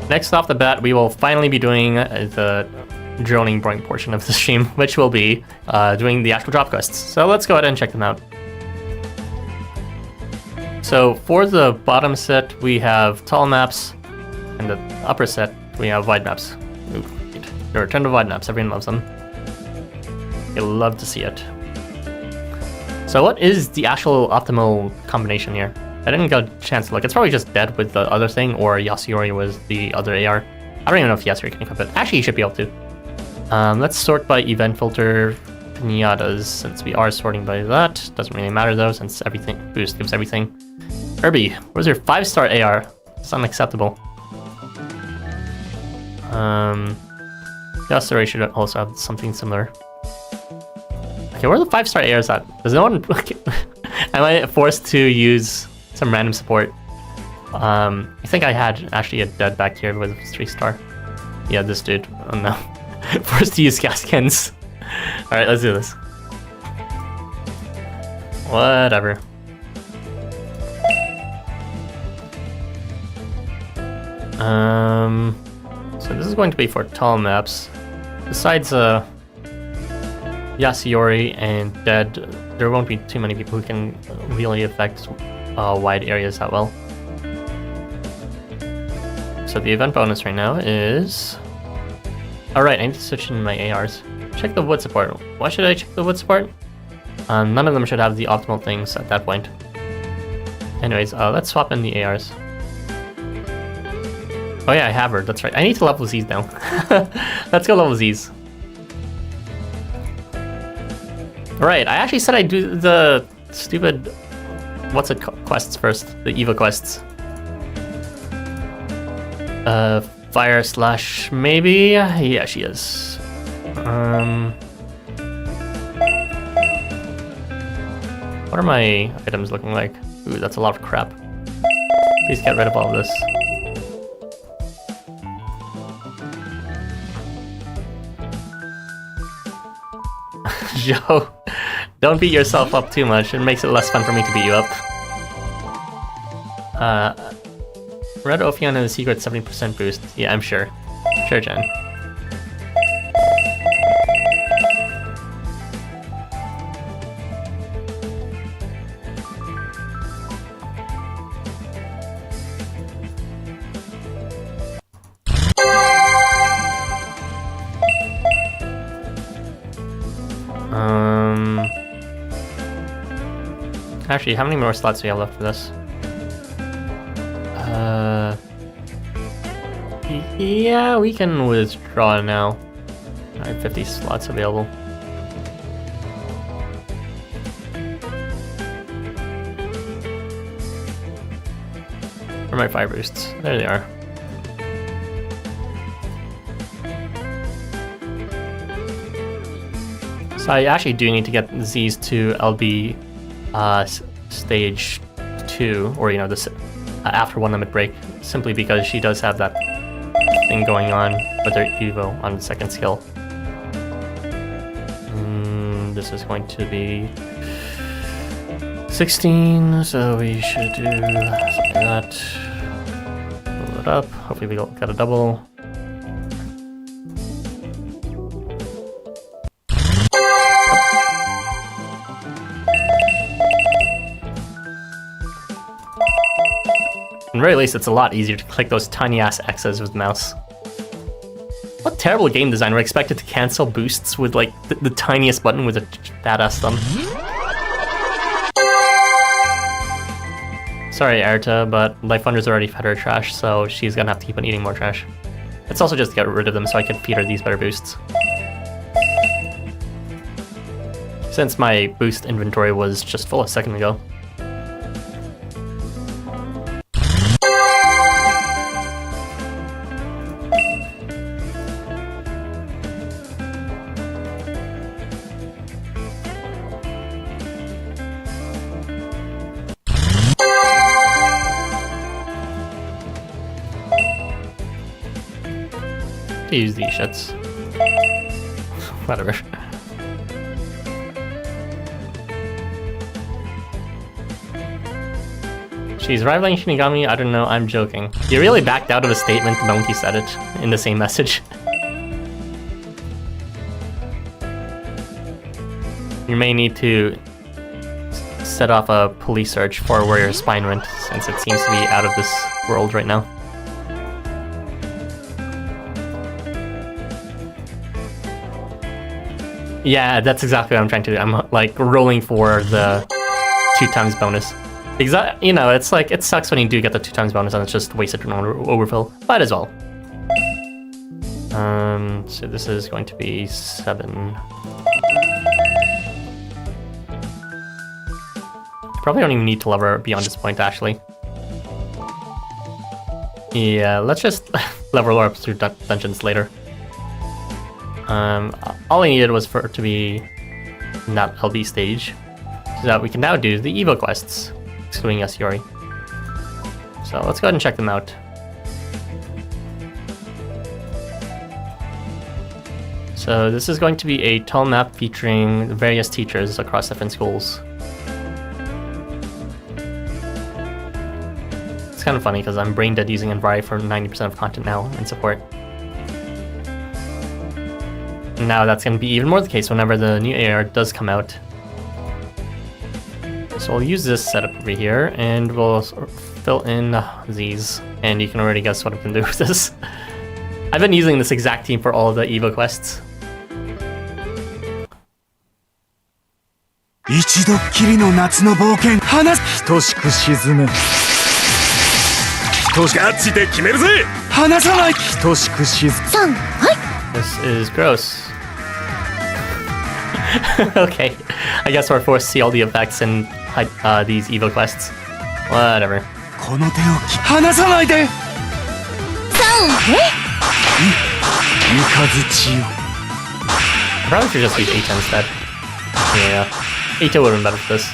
Next off the bat, we will finally be doing the droning boring portion of the stream, which will be doing the actual drop quests. So let's go ahead and check them out. So for the bottom set, we have tall maps, and the upper set, we have wide maps. Ooh, the return to wide maps, everyone loves them. You'll love to see it. So what is the actual optimal combination here? I didn't get a chance to look. It's probably just dead with the other thing, or Yasuyori was the other AR. I don't even know if Yasuyori can equip it. Actually, you should be able to. Let's sort by event filter Piñatas, since we are sorting by that. Doesn't really matter though, since everything boost gives everything. Irby, where's your 5-star AR? It's unacceptable. The Story should also have something similar. Okay, where are the 5-star ARs at? Does no one... Am I forced to use some random support? I think I had actually a dead back here with a 3-star. Yeah, this dude. Oh no. Forced to use Gaskins. Alright, let's do this. Whatever. So this is going to be for tall maps. Besides Yasuyori and Dead, there won't be too many people who can really affect wide areas that well. So the event bonus right now is... Alright, I need to switch in my ARs. Check the wood support. Why should I check the wood support? None of them should have the optimal things at that point. Anyways, let's swap in the ARs. Oh yeah, I have her, that's right. I need to level Z's now. Let's go level Z's. Alright, I actually said I'd do the stupid... What's it called? Quests first. The EVA quests. Fire slash maybe? Yeah, she is. What are my items looking like? Ooh, that's a lot of crap. Please get rid of all of this. Joe, don't beat yourself up too much. It makes it less fun for me to beat you up. Red Ophion and the secret 70% boost. Yeah, I'm sure. Sure, Jen. Actually, how many more slots do we have left for this? Yeah, we can withdraw now. Alright, 50 slots available. Where are my fire boosts? There they are. So I actually do need to get Z's to LB stage 2, or this after 1 limit break, simply because she does have that thing going on with her Evo on the second skill. This is going to be 16, so we should do something like that. Pull it up. Hopefully we get a double. At the very least, it's a lot easier to click those tiny ass X's with mouse. What terrible game design would expect it to cancel boosts with like the tiniest button with a badass thumb. Sorry, Arta, but Life Wonder's already fed her trash, so she's gonna have to keep on eating more trash. It's also just to get rid of them so I can feed her these better boosts. Since my boost inventory was just full a second ago. Use these shits. Whatever. She's rivaling Shinigami? I don't know, I'm joking. You really backed out of a statement the moment you said it in the same message. You may need to set off a police search for where your spine went, since it seems to be out of this world right now. Yeah, that's exactly what I'm trying to do. I'm like rolling for the 2x bonus. Exactly, it's like, it sucks when you do get the 2x bonus and it's just wasted on overfill. Might as well. So this is going to be 7. Probably don't even need to level her beyond this point, actually. Yeah, let's just level her up through dungeons later. All I needed was for it to be in that LB stage, so that we can now do the Evo quests, excluding Yasuyori. So let's go ahead and check them out. So this is going to be a tall map featuring various teachers across different schools. It's kind of funny because I'm brain dead using Envari for 90% of content now in support. Now that's going to be even more the case whenever the new AR does come out. So we'll use this setup over here and we'll fill in these, and you can already guess what I can do with this. I've been using this exact team for all of the Evo quests. 一度っきりの夏の冒険話す等しく沈めガチで決めるぜ話さない等しく沈む3はい This is gross. Okay, I guess we're forced to see all the effects in these Evo quests. Whatever. この手を離さないで3三日月よ I probably should just use Eita instead. Yeah, Eita would have been better for this.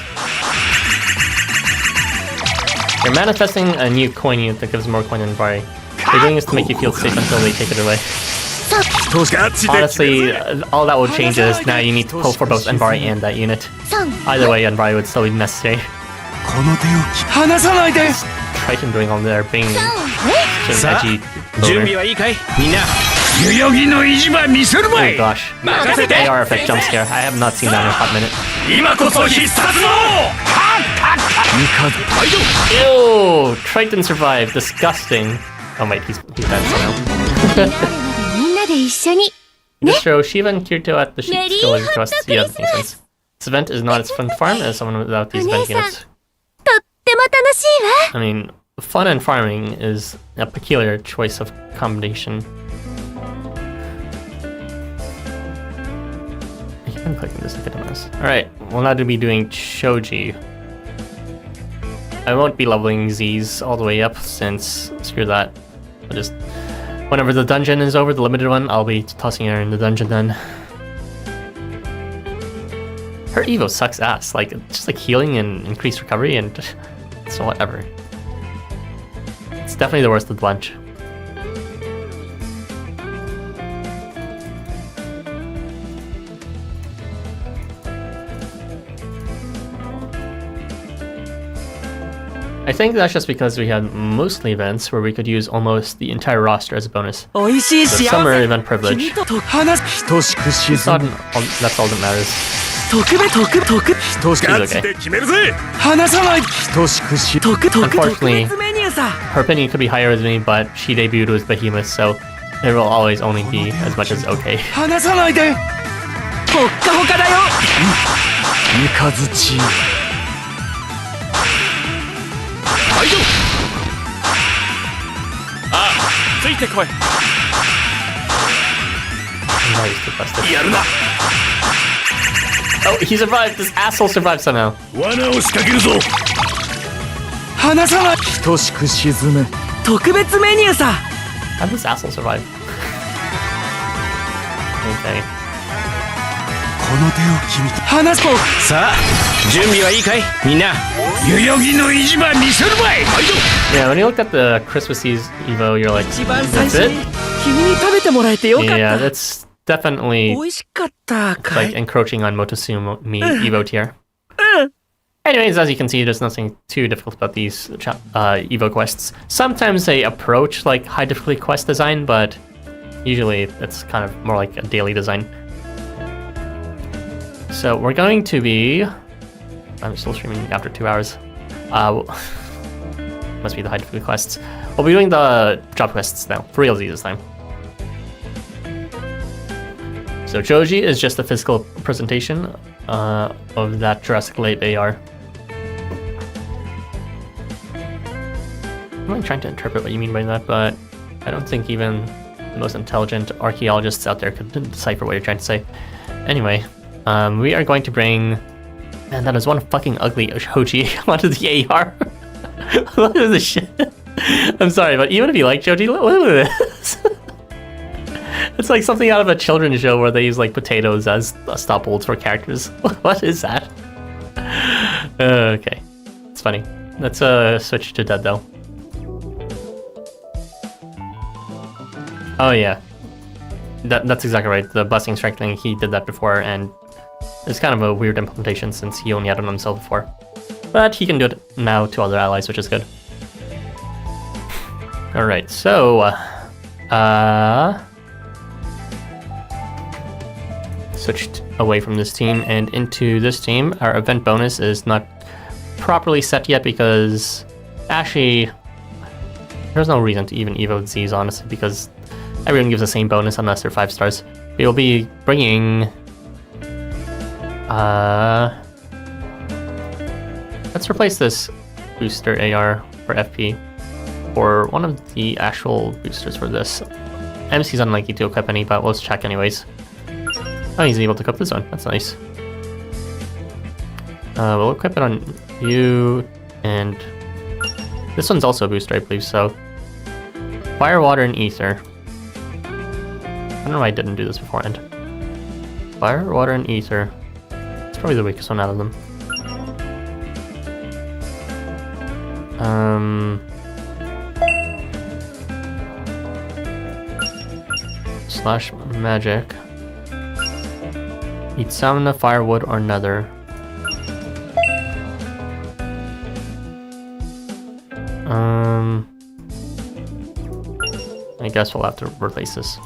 You're manifesting a new coin unit that gives more coin than Envari. They're doing this to make you feel safe until they take it away. Honestly, all that would change is now you need to pull for both Envari and that unit. Either way, Envari would still be necessary. この手を離さないで Triton doing all their bing. Such an edgy 準 loader. 備はいいかいみんな代々木の意地ば見せるま Oh い gosh. 任せて AR effect jump scare. I have not seen that in a hot minute. 今こそ必殺の Ew! Triton survived. Disgusting. Oh wait, he's dead somehow. みんなで一緒に This show Shiva and Kirito at the sheep skill requests. Yeah, that makes sense. This event is not as fun to farm as someone without these event units. とっても楽しいわ I mean, fun and farming is a peculiar choice of combination. I keep on clicking this like a dumbass. Alright, we'll now be doing Choji. I won't be leveling Z's all the way up since, screw that. I'll just, whenever the dungeon is over, the limited one, I'll be tossing her in the dungeon then. Her Evo sucks ass, like, just like healing and increased recovery and so whatever. It's definitely the worst of the bunch. I think that's just because we had mostly events where we could use almost the entire roster as a bonus. おいしい The 幸 summer せ event privilege. 君と話す等しく That's 沈 all, む that's all that matters. 特別等しく He's ガチ okay. で決めるぜ離さない等しくし特 Unfortunately, 別メニューさ her opinion could be higher with me, but she debuted with Behemoth, so it will always only be as much as okay. 離さないでほっかほかだよ三日月よはいよああついてこい Now he's too busted. やるな Oh, he survived! This asshole survived somehow. 罠を仕掛けるぞ離さない等しく沈め特別メニューさ How did this asshole survive? Okay. この手を君と離すとさあ準備はいいかいみんな代々木の意地ば見せるまいはいよ Yeah, when you look at the Christmas Evo, you're like, 一番最 that's 初に it? 君に食べてもらえてよかった Yeah, that's definitely 美味しかったか like い encroaching on Motosumo Evo tier. Anyways, as you can see, there's nothing too difficult about these Evo quests. Sometimes they approach like high difficulty quest design, but usually it's kind of more like a daily design. So we're going to be... I'm still streaming after 2 hours. Must be the high difficulty quests. We'll be doing the job quests now, for realsy this time. So Choji is just a physical presentation of that Jurassic Lake AR. I'm really trying to interpret what you mean by that, but I don't think even the most intelligent archaeologists out there could decipher what you're trying to say. Anyway, we are going to bring... Man, that is one fucking ugly Choji onto the AR. Look at this shit. I'm sorry, but even if you like Choji, look at this. It's like something out of a children's show where they use like potatoes as stop holds for characters. What is that? Okay, it's funny. Let's switch to dead though. Oh yeah, that's exactly right. The busting strike thing, he did that before, and it's kind of a weird implementation since he only had it on himself before. But he can do it now to other allies, which is good. Alright, so switched away from this team and into this team. Our event bonus is not properly set yet because actually there's no reason to even evo Z's, honestly, because everyone gives the same bonus unless they're 5 stars. We'll be bringing let's replace this booster AR for FP for one of the actual boosters for this. MC's unlikely to equip any, but let's check anyways. Oh, he's able to equip this one. That's nice. We'll equip it on you, and this one's also a booster, I believe, so fire, water, and ether. I don't know why I didn't do this beforehand. Fire, water, and ether. It's probably the weakest one out of them. Slash magic. Eat stamina, firewood, or nether. I guess we'll have to replace this.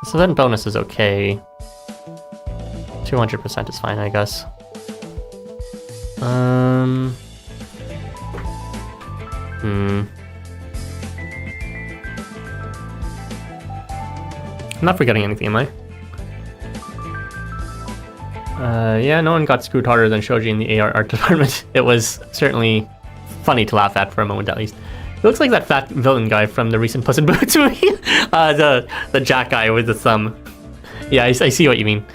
This event bonus is okay. 200% is fine, I guess. I'm not forgetting anything, am I? Yeah, no one got screwed harder than Choji in the AR art department. It was certainly funny to laugh at for a moment, at least. It looks like that fat villain guy from the recent Puss in Boots movie. The Jack guy with the thumb. Yeah, I see what you mean.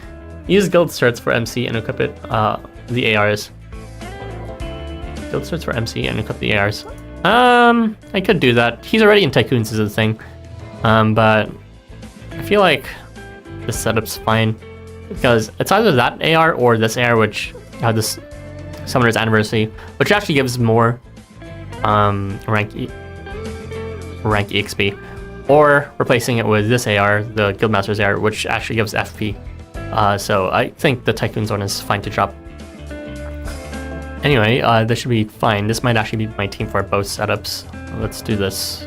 Use guild certs for MC and equip it, the ARs. Guild certs for MC and equip the ARs. I could do that. He's already in Tycoons is the thing. But I feel like this setup's fine. Because it's either that AR or this AR, which had this Summoner's Anniversary, which actually gives more rank EXP, or replacing it with this AR, the Guildmaster's AR, which actually gives FP. So I think the Tycoon's one is fine to drop. Anyway, this should be fine. This might actually be my team for both setups. Let's do this.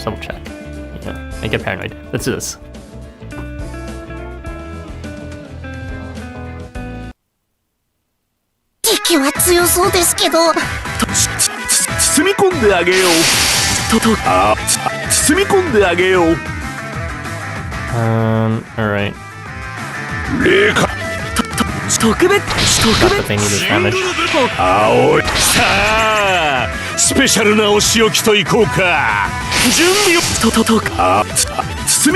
Double check. Yeah, I get paranoid. Let's do this. Alright. Not that they need this damage.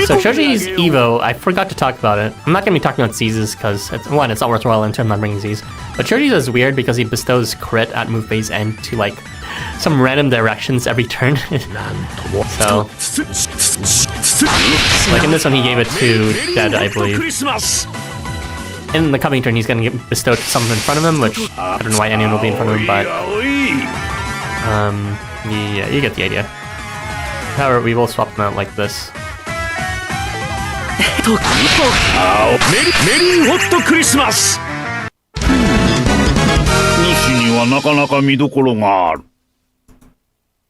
So Choji's Evo, I forgot to talk about it. I'm not going to be talking about Z's because, one, it's not worthwhile, and two, I'm not bringing Z's. But Choji's is weird because he bestows crit at move phase end to like some random directions every turn. So, like in this one he gave it to Dead, I believe. In the coming turn he's going to get bestowed something in front of him, which I don't know why anyone will be in front of him, but yeah, you get the idea. However, we will swap them out like this. Merry Hot Christmas! 主にはなかなか見どころがある。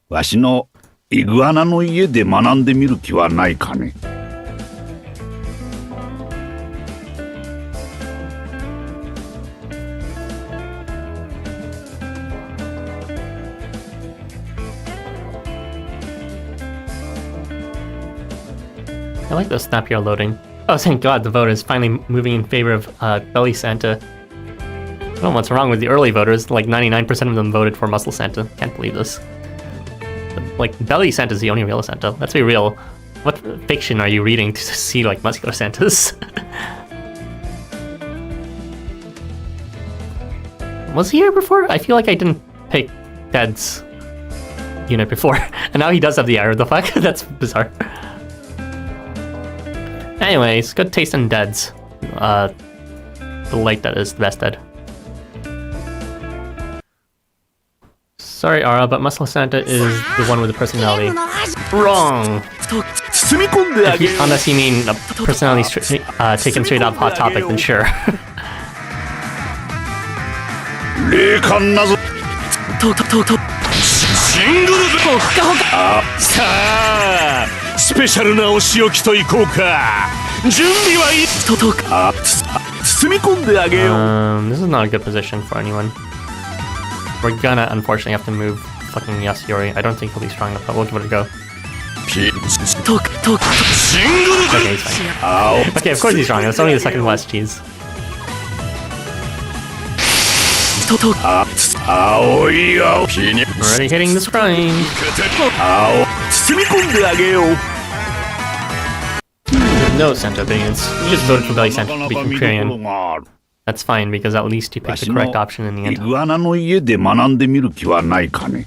わしのイグアナの家で学んでみる気はないかね。I like the snappier loading. Oh, thank God, the vote is finally moving in favor of Belly Santa. I don't know what's wrong with the early voters. Like 99% of them voted for Muscle Santa. Can't believe this. But, like, Belly Santa is the only real Santa. Let's be real. What fiction are you reading to see like muscular Santas? Was he here before? I feel like I didn't pick Dead's unit before, and now he does have the arrow. The fuck? That's bizarre. Anyways, good taste in deads. The light that is the best dead. Sorry, Ara, but Muscle Santa is the one with the personality. Wrong! Unless you mean a personality taken straight out of Hot Topic, then sure. 霊感なぞシングルほっかほかさあスペシャルなお仕置きといこうか準備はいい包み込んであげよう This is not a good position for anyone. We're gonna unfortunately have to move fucking Yasuyori. I don't think he'll be strong enough, but we'll give it a go. Okay, he's fine. Okay, of course he's strong. It's only the second last cheese. Already hitting the screen. No Santa opinions. You just voted for Belly Santa to become Korean. That's fine because at least you picked the correct option in the イ end. グアナの家で学んでみる気はないかね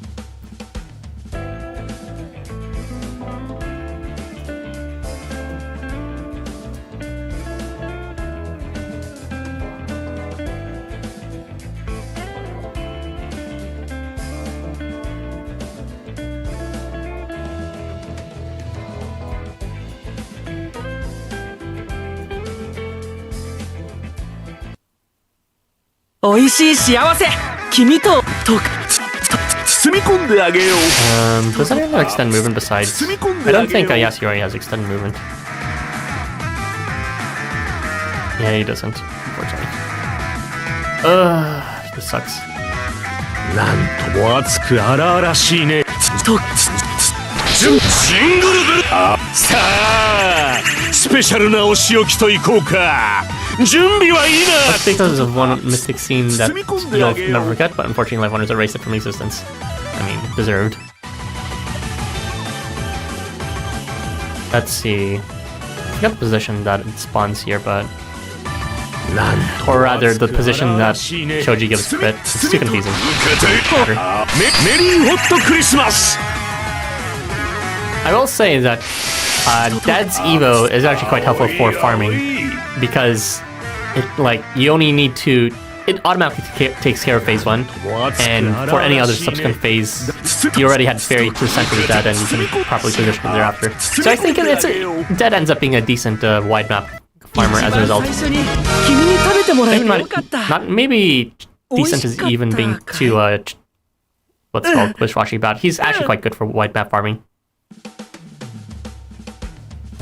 おいしい幸せ君と包み込んであげよう Does anyone have extend movement besides? I don't think Yasuyori has extended movement. Yeah, he doesn't, unfortunately. This sucks. なんとも熱く荒々しいねシングルブルさあスペシャルなお仕置きといこうか準備はいいな That's because of one mystic scene that you'll never forget, but unfortunately Life Wonders erased it from existence. I mean, deserved. Let's see. I forgot the position that it spawns here, but... Or rather, the position that Choji gives crit. It's too confusing. Merry Hot Christmas! I will say that Dad's Evo is actually quite helpful for farming. Because it you only need to it automatically takes care of phase 1 and for any other subsequent phase you already had fairy to the center of Dead and you can properly position it thereafter. So I think Dead ends up being a decent wide map farmer as a result. Maybe decent is even being too what's called wishy-washy about. He's actually quite good for wide map farming.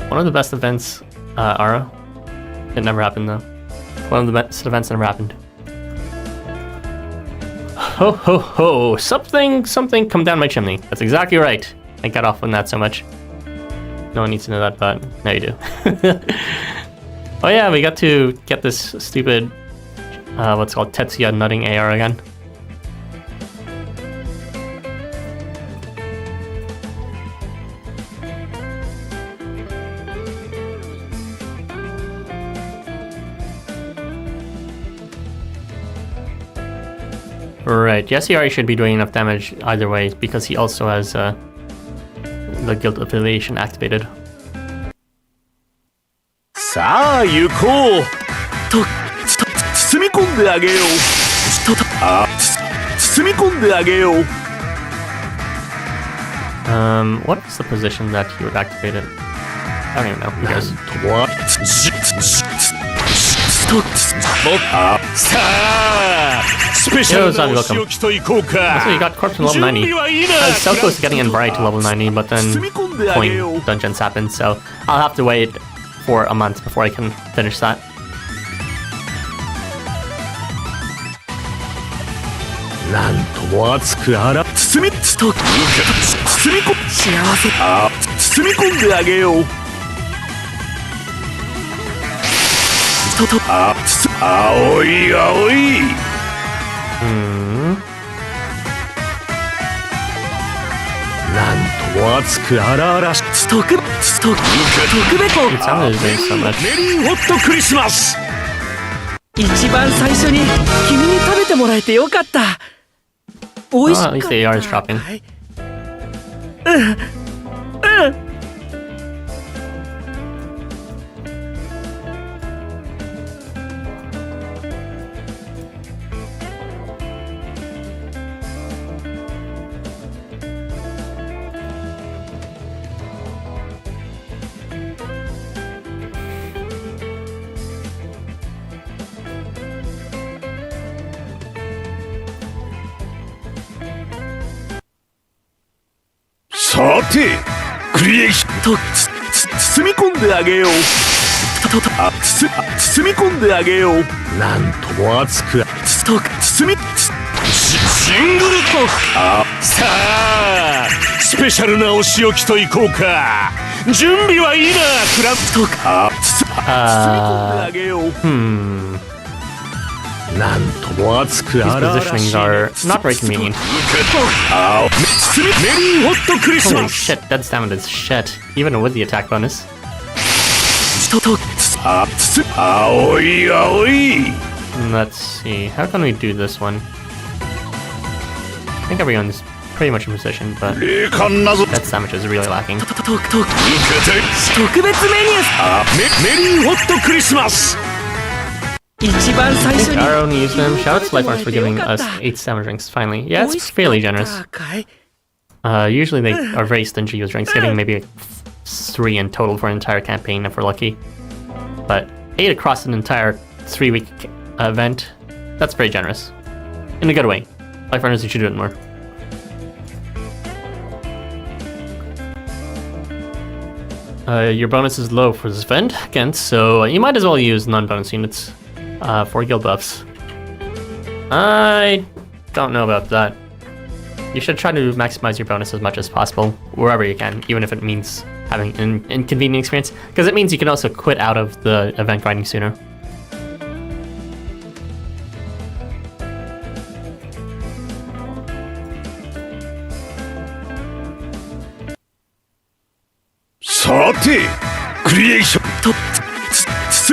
One of the best events, Ara. It never happened though. One of the best events that never happened. Ho ho ho! Something come down my chimney. That's exactly right. I got off on that so much. No one needs to know that, but now you do. Oh yeah, we got to get this stupid, what's called Tetsuya nutting AR again. Right, Yasuyari should be doing enough damage either way because he also has the guild affiliation activated. さあ行こうと包み込んであげよう包み込んであげよう What is the position that he would activate it? I don't even know. Who cares? さあスペシャルなお仕置きといこうか So you got Corpse to level 90. So close to getting Invite to level 90, but then coin dungeons happen, so I'll have to wait for a month before I can finish that. It sounded doing so much. 一番最初に君に食べてもらえてよかった。美味しかった。 Well, at least the AR is dropping. さてクリエイションと包み込んであげよう。包み込んであげよう。なんとも熱く包みシングルとさあスペシャルなお仕置きといこうか。準備はいいなクラフトか。包み込んであげよう。なんとも熱く These 荒々し positionings い are not very convenient. メリーホットクリス Holy マス。 shit, that stamina is shit, even with the attack bonus. 青い青い。 Let's see, how can we do this one? I think everyone's pretty much in position, but 霊感なぞ that damage is really lacking. 特別メニューメリーホットクリスマス。一番最 I 初 think に Aro only used them. Shoutouts to Life Arts for giving us 8 stamina drinks, finally. Yeah, it's fairly generous. Usually they are very stingy with drinks, giving maybe like 3 in total for an entire campaign if we're lucky. But 8 across an entire 3-week event, that's very generous. In a good way. Life Runners, you should do it more. Your bonus is low for this event, again, so you might as well use non-bonus units for guild buffs. I don't know about that. You should try to maximize your bonus as much as possible, wherever you can, even if it means having an inconvenient experience, because it means you can also quit out of the event grinding sooner. Sate, creation. 包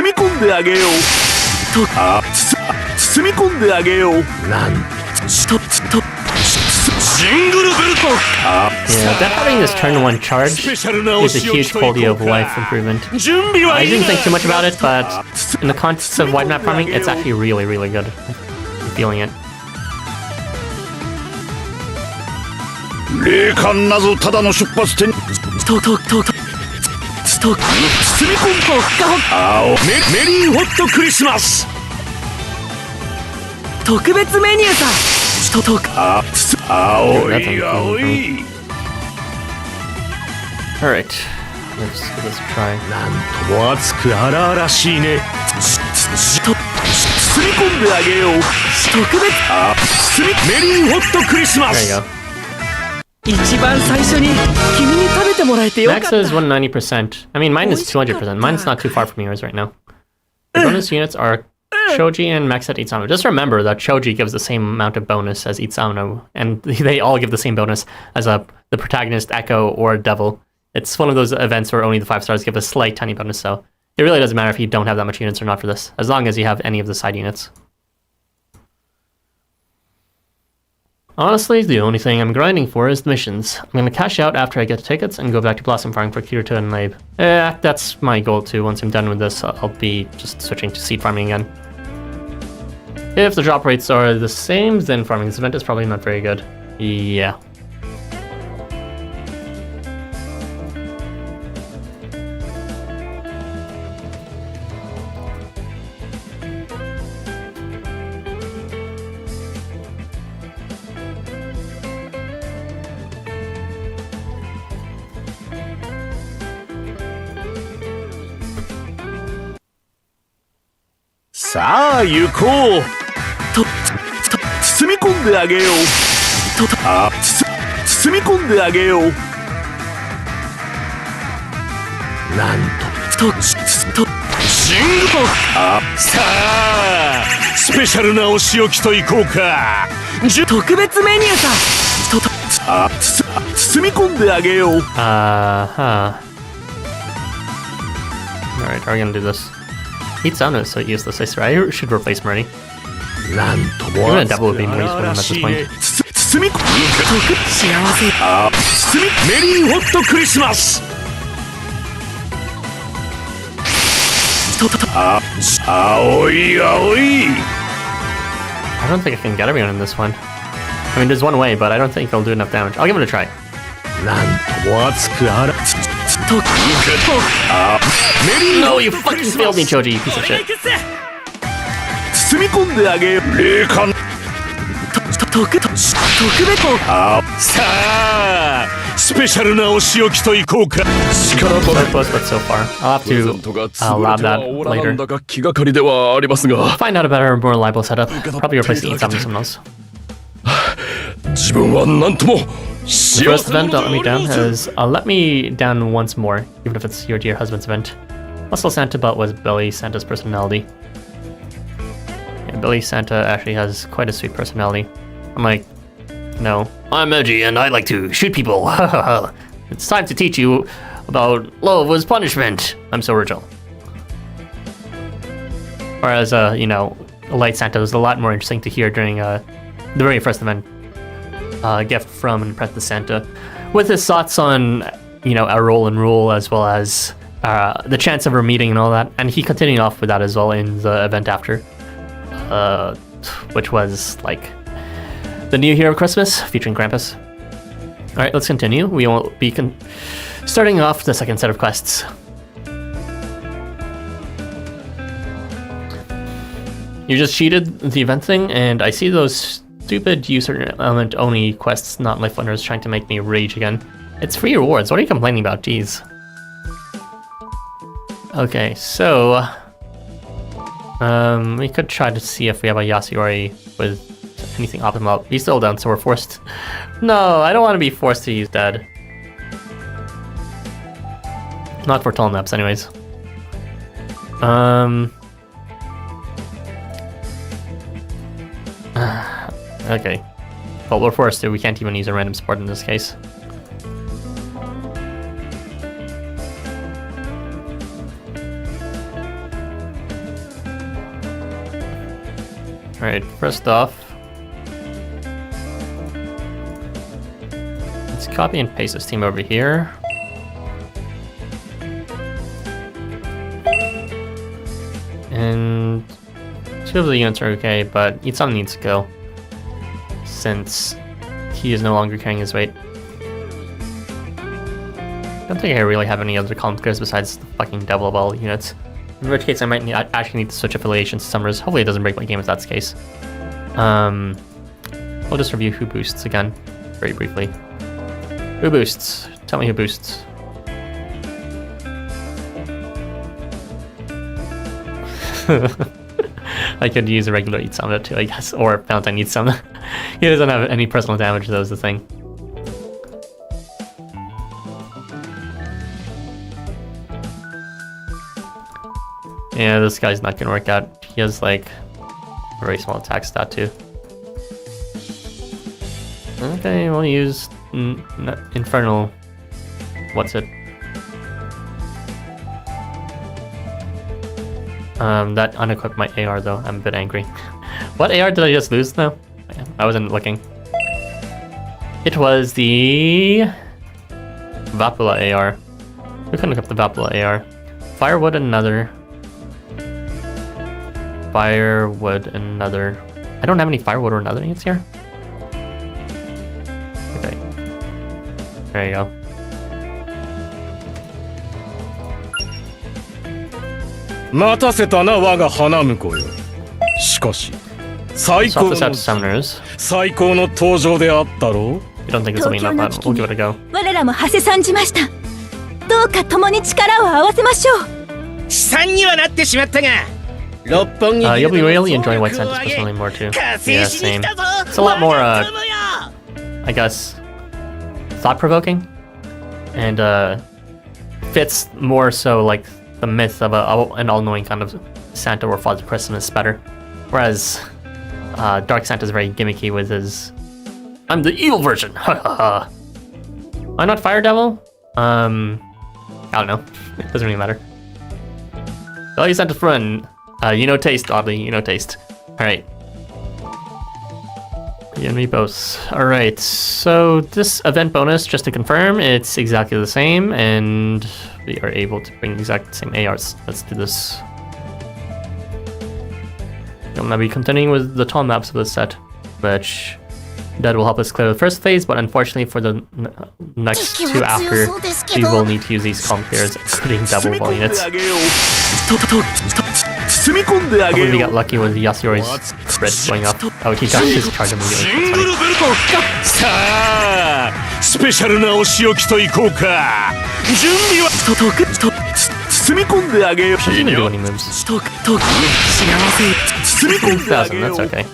み込んであげよう。包み込んであげよう。なんシングルベルト。 Yeah, that having this turn 1 charge is a huge quality of life improvement. I didn't think too much about it, but in the context of wide map farming, it's actually really, really good. I'm feeling it. 霊感なぞただの出発点。包み込んでメリーホットクリスマス。特別メニューさ。青い青い。 Alright, let's give this a try. なんとも熱く荒々しいね。包み込んであげよう。特別メリーホットクリスマ There ス。 you go. 一番最初に君に食べてもらえてよかっ Max た。 is 190%. I mean, mine is 200%. Mine's not too far from yours right now. The bonus units are Choji and Max at Housamo. Just remember that Choji gives the same amount of bonus as Housamo, and they all give the same bonus as the protagonist, Echo, or Devil. It's one of those events where only the 5 stars give a slight tiny bonus, so it really doesn't matter if you don't have that much units or not for this, as long as you have any of the side units. Honestly, the only thing I'm grinding for is the missions. I'm gonna cash out after I get tickets and go back to Blossom farming for Kirito and Labe. That's my goal too. Once I'm done with this, I'll be just switching to seed farming again. If the drop rates are the same, then farming this event is probably not very good. Yeah.さあ行こう。包み込んであげよう。包み込んであげよう。なんとシングさあスペシャルなお仕置きといこうか。特別メニューさ。包み込んであげよう。Alright, how are we gonna do this? Housamo is so useless, I swear. I should replace him already. なんとも Even a double would be more useful than at this point. 包み込んで幸せ。メリーホットクリスマス。青い青い。 I don't think I can get everyone in this one. I mean, there's one way, but I don't think he'll do enough damage. I'll give it a try. なんとも熱くあらNo, you fucking failed me, Choji, you piece of shit. 包み込んであげよう。霊感特別さあスペシャルなお仕置きといこうか。 So close, but so far. I'll have to lab that later. 気がかりではありますが Find out a better, more reliable setup. Probably replace the eat someone else. 自分はなんとも The first event, don't let me down, is let me down once more, even if it's your dear husband's event. Muscle Santa Butt was Billy Santa's personality. Yeah, Billy Santa actually has quite a sweet personality. I'm like, no. I'm edgy and I like to shoot people. It's time to teach you about love was punishment. I'm so original. Whereas, you know, Light Santa was a lot more interesting to hear during the very first event. Gift from Press the Santa, with his thoughts on, you know, a role and rule, as well as the chance of her meeting and all that. And he continued off with that as well in the event after, which was like the New Hero Christmas featuring Krampus. All right, let's continue. We will be starting off the second set of quests. You just cheated the event thing, and I see those stupid user element only quests, not life wonders, trying to make me rage again. It's free rewards. What are you complaining about? Jeez. Okay, so we could try to see if we have a Yasuori with anything optimal. He's still down, so we're forced. No, I don't want to be forced to use Dead. Not for tall naps, anyways. Okay. Well, we're forced to. We can't even use a random support in this case. Alright, first off, let's copy and paste this team over here. And two of the units are okay, but Itsam needs to go, since he is no longer carrying his weight. I don't think I really have any other column clears besides the fucking Devil Ball units. In which case I might actually need to switch affiliations to Summers. Hopefully it doesn't break my game if that's the case. We'll just review who boosts again, very briefly. Who boosts? Tell me who boosts. I could use a regular Eat Summon too, I guess, or Valentine Eat Summon. He doesn't have any personal damage, though, is the thing. Yeah, this guy's not gonna work out. He has, like, a very small attack stat, too. Okay, we'll use Infernal. What's it? That unequipped my AR, though. I'm a bit angry. What AR did I just lose, though? I wasn't looking. It was the Vapula AR. We couldn't look up the Vapula AR. Firewood, another. Firewood, another. I don't have any firewood or another units here. Okay. There you go. Softest out summoners. You don't think this will be enough? We'll give it a go. 我らも馳せ参じました。どうか共に力を合わせましょう。悲惨にはなってしまったが、六本木 You'll be really enjoying White Santa's personally more too. Yeah, same. It's a lot more, I guess, thought-provoking, and fits more so like the myth of an all-knowing kind of Santa or Father Christmas better. Whereas Dark Santa is very gimmicky with his, I'm the evil version. Why not Fire Devil? I don't know. It doesn't really matter. Oh, you sent a friend. You know taste, oddly. You know taste. Alright. You and me both. Alright, so this event bonus, just to confirm, it's exactly the same, and we are able to bring exactly the same ARs. Let's do this. I'm gonna be continuing with the tall maps of this set, which that will help us clear the first phase, but unfortunately for the next two after, we will need to use these calm clears, including double ball units. Hopefully we got lucky with Yasuori's spread going up. Oh, he got his charge immediately. That's funny. スペシャルなお仕置きといこうか。準備は包み込んであげよう。 He didn't do any moves. 包み込んであげよう。 That's okay.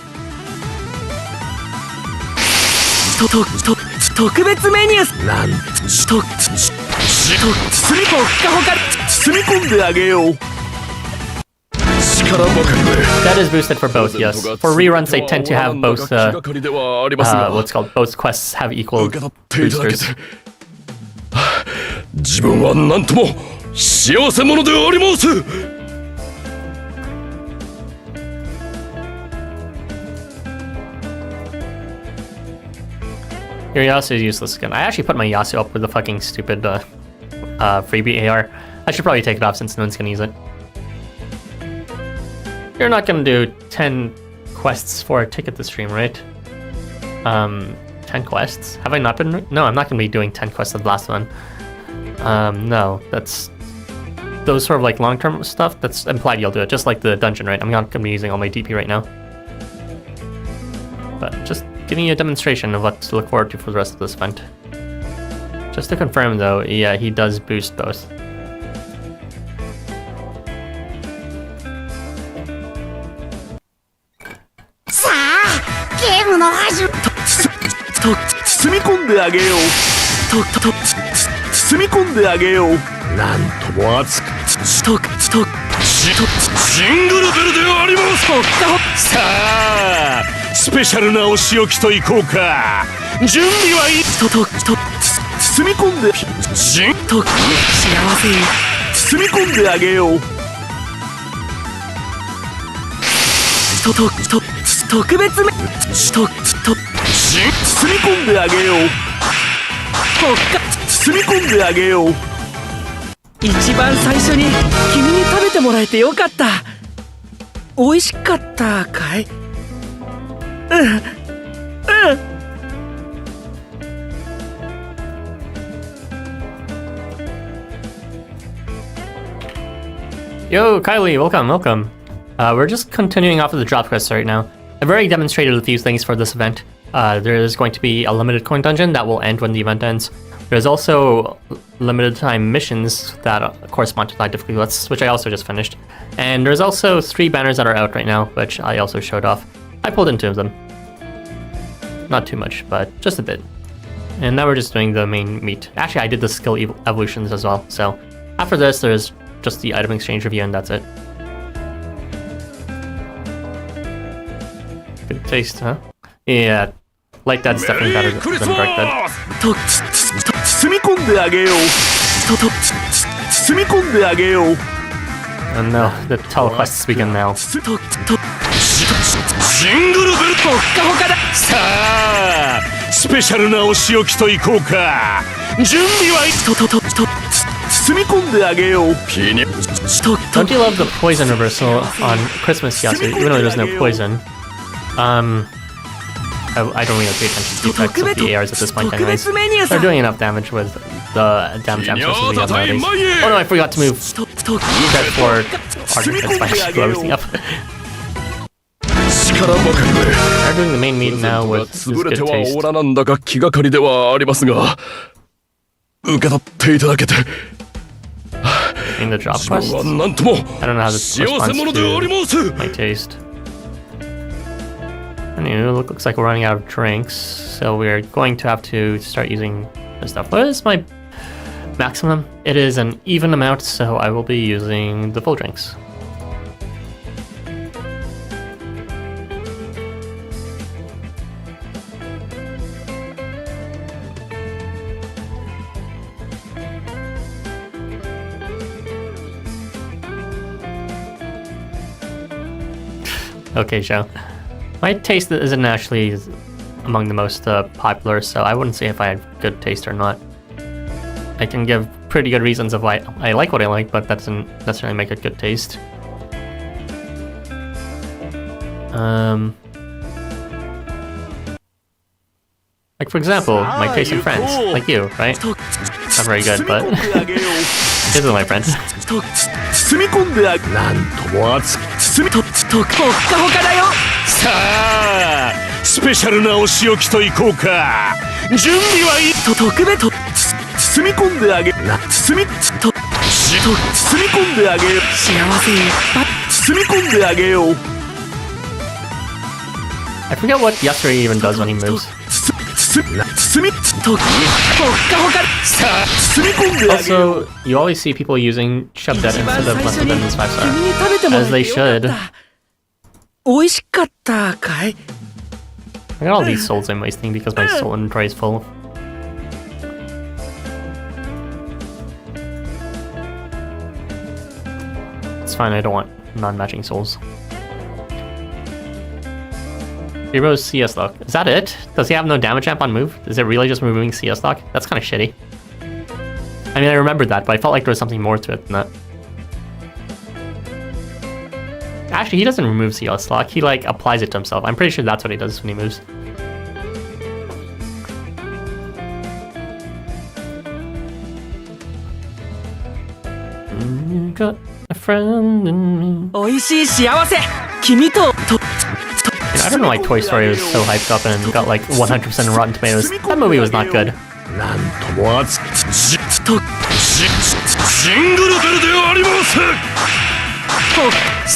特別メニューなん包み込んであげよう。 That is boosted for both, yes. For reruns, they tend to have both, what's called, both quests have equal boosters. 自分はなんとも幸せ者であります。 Your Yasuo is useless again. I actually put my Yasuo up with the fucking stupid freebie AR. I should probably take it off since no one's gonna use it. You're not gonna do 10 quests for a ticket to stream, right? 10 quests? Have I not been? No, I'm not gonna be doing 10 quests of the last one. No, that's those sort of like long-term stuff. That's implied you'll do it, just like the dungeon, right? I'm not gonna be using all my DP right now, but just giving you a demonstration of what to look forward to for the rest of this event. Just to confirm, though, yeah, he does boost both. Sa スペシャルなお仕置きといこうか。準備はいい。包み込んで幸せに包み込んであげよう。特別め包み込んであげよう。包み込んであげよう。一番最初に君に食べてもらえてよかった。美味しかったかい？Yo, Kylie, welcome. We're just continuing off of the drop quests right now. I've already demonstrated a few things for this event. There is going to be a limited coin dungeon that will end when the event ends. There's also limited time missions that correspond to that difficulty lists, which I also just finished. And there's also 3 banners that are out right now, which I also showed off. I pulled in 2 of them. Not too much, but just a bit. And now we're just doing the main meat. Actually, I did the skill evolutions as well. So after this, there's just the item exchange review, and that's it. Good taste, huh? Yeah, like that's definitely better than dark bed. 包み込んであげよう。包み込んであげよう。 And no, the telequests begin now. ジングルベルトほかほかだ。さあスペシャルなお仕置きといこうか。準備はいい。包み込んであげよう。 Don't you love the poison reversal on Christmas Yasu, even though there's no poison? I don't really pay attention to the effects of the ARs at this point anyways. They're doing enough damage with the damage amp sources we have nowadays. Oh no, I forgot to move that forward. That's fine, I should blow everything up. They're doing the main meat now with this good taste. なんだか気がかりではありますが、受け取っていただけて。 In the drop quest? I don't know how this responds to my taste. Anyway, it looks like we're running out of drinks, so we're going to have to start using this stuff. What is my maximum? It is an even amount, so I will be using the full drinks. Okay, Joe. My taste isn't actually among the most popular, so I wouldn't say if I have good taste or not. I can give pretty good reasons of why I like what I like, but that doesn't necessarily make it good taste. Like for example, my taste in friends, like you, right? Not very good, but this is my friend. 包み込んであげなんとも熱く包みとほっかほかだよさあスペシャルなお仕置きといこうか準備はいいと特別と包み込んであげな包みと包み込んであげよ幸せいっぱい包み込んであげよう I forget what Yasuri even does when he moves. Also, you always see people using Shove Dead instead of Less Than 5 star. As they should. I got all these souls I'm wasting because my soul inventory is full. It's fine, I don't want non-matching souls. Hero's CS lock. Is that it? Does he have no damage amp on move? Is it really just removing CS lock? That's kind of shitty. I mean, I remembered that, but I felt like there was something more to it than that. Actually, he doesn't remove CS lock. He, like, applies it to himself. I'm pretty sure that's what he does when he moves. You got a friend in me. I don't know why Toy Story was so hyped up and got like 100% Rotten Tomatoes. That movie was not good.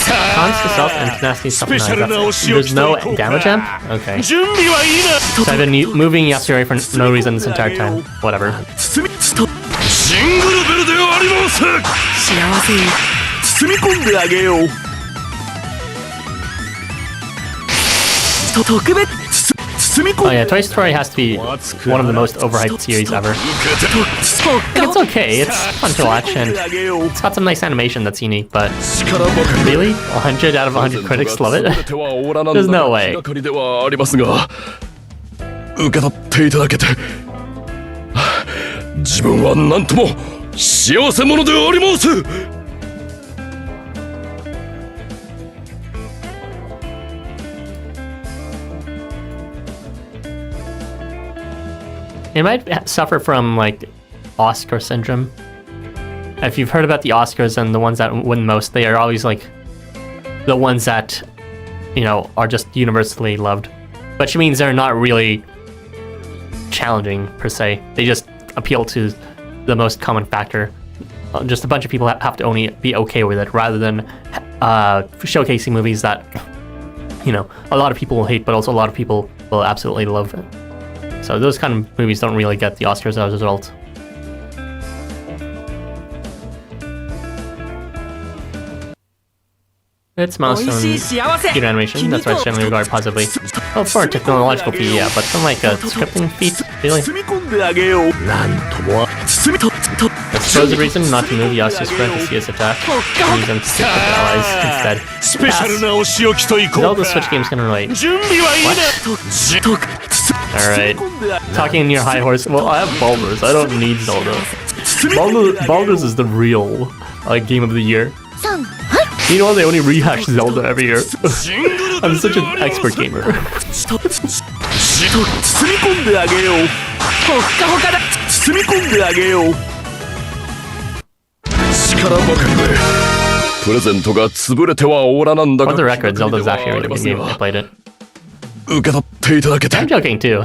Cons to self and tenacity something like there's no damage amp? Okay. So I've been moving Yasuri for no reason this entire time. Whatever. Oh yeah, Toy Story has to be one of the most overhyped series ever. Like, it's okay, it's fun to watch, and it's got some nice animation that's unique, but really? 100 out of 100 critics love it? There's no way. 受け取っていただけて自分は何とも幸せ者であります It might suffer from like Oscar syndrome. If you've heard about the Oscars and the ones that win most, they are always like the ones that, you know, are just universally loved. Which means they're not really challenging per se. They just appeal to the most common factor. Just a bunch of people have to only be okay with it rather than showcasing movies that, you know, a lot of people will hate, but also a lot of people will absolutely love it. So those kind of movies don't really get the Oscars as a result. It's milestone computer animation, that's why it's generally regarded positively. Well, for a technological feat, yeah, but from like a scripting feat, really? That's supposed reason not to move Yasu's friend to see his attack, and use them to stick with the allies instead. Pass. Zelda Switch games can relate. What? Alright. Talking in your high horse. Well, I have Baldur's. I don't need Zelda. Baldur's is the real game of the year. You know they only rehash Zelda every year. I'm such an expert gamer. For the record, Zelda's actually a really good game. I played it. 受け取っていただけて I'm joking too.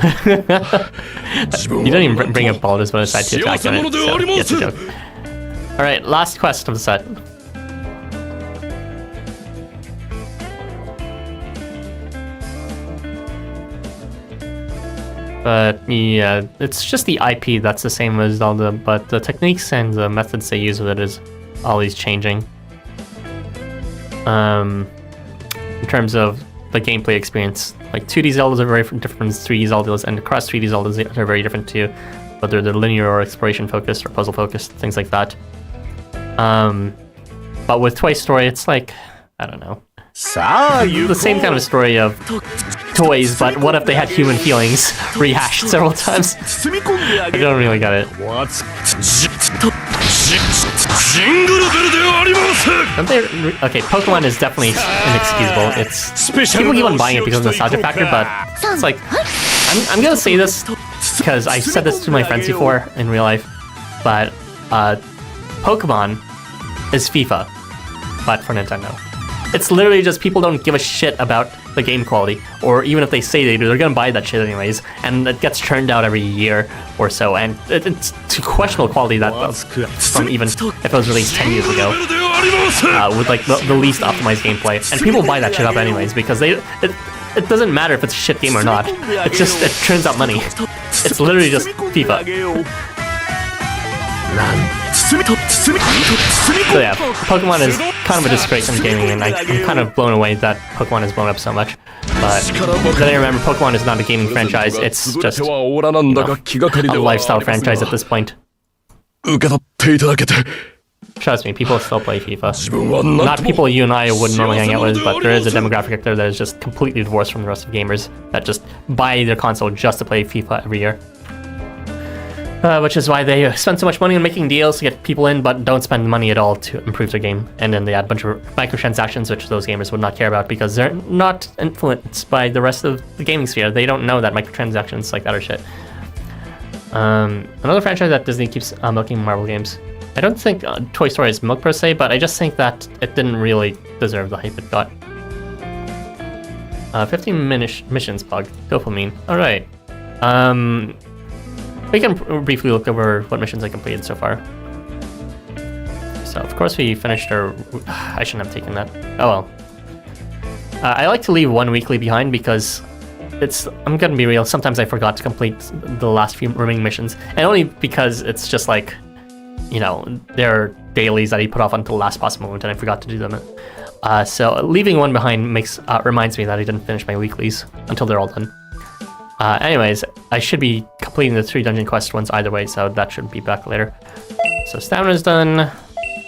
You didn't even bring up Baldur's but I decided to attack on it, so it's a joke. Alright, last quest of the set. But yeah, it's just the IP that's the same as Zelda, but the techniques and the methods they use with it is always changing. In terms of the gameplay experience, like 2D Zeldas are very different from 3D Zeldas, and across 3D Zeldas are very different too, whether they're linear or exploration focused or puzzle focused, things like that. But with Toy Story, it's like, I don't know, the same kind of story of toys, but what if they had human feelings rehashed several times? I don't really get it. Don't they? Okay, Pokemon is definitely inexcusable. It's people keep on buying it because of the nostalgia factor, but it's like I'm gonna say this because I said this to my friends before in real life, but Pokemon is FIFA, but for Nintendo. It's literally just people don't give a shit about the game quality, or even if they say they do, they're gonna buy that shit anyways, and it gets churned out every year or so, and it's to questionable quality that from even if it was released 10 years ago, with like the least optimized gameplay, and people buy that shit up anyways because it doesn't matter if it's a shit game or not. It churns out money. It's literally just FIFA. So yeah, Pokemon is kind of a disgrace in gaming, and I'm kind of blown away that Pokemon has blown up so much. But then I remember, Pokemon is not a gaming franchise, it's just a lifestyle franchise at this point. Trust me, people still play FIFA. Not people you and I would normally hang out with, but there is a demographic out there that is just completely divorced from the rest of gamers that just buy their console just to play FIFA every year. Which is why they spend so much money on making deals to get people in, but don't spend money at all to improve their game. And then they add a bunch of microtransactions, which those gamers would not care about because they're not influenced by the rest of the gaming sphere. They don't know that microtransactions like that are shit. Another franchise that Disney keeps milking Marvel games. I don't think Toy Story is milk per se, but I just think that it didn't really deserve the hype it got. 15 missions bug. Dopamine. Alright. We can briefly look over what missions I completed so far. So, of course, we finished our... I shouldn't have taken that. Oh well. I like to leave one weekly behind because it's... I'm gonna be real, sometimes I forgot to complete the last few remaining missions. And only because it's just like, you know, they're dailies that he put off until the last possible moment and I forgot to do them. So leaving one behind reminds me that I didn't finish my weeklies until they're all done. Anyways, I should be completing the 3 dungeon quest ones either way, so that should be back later. So stamina's done.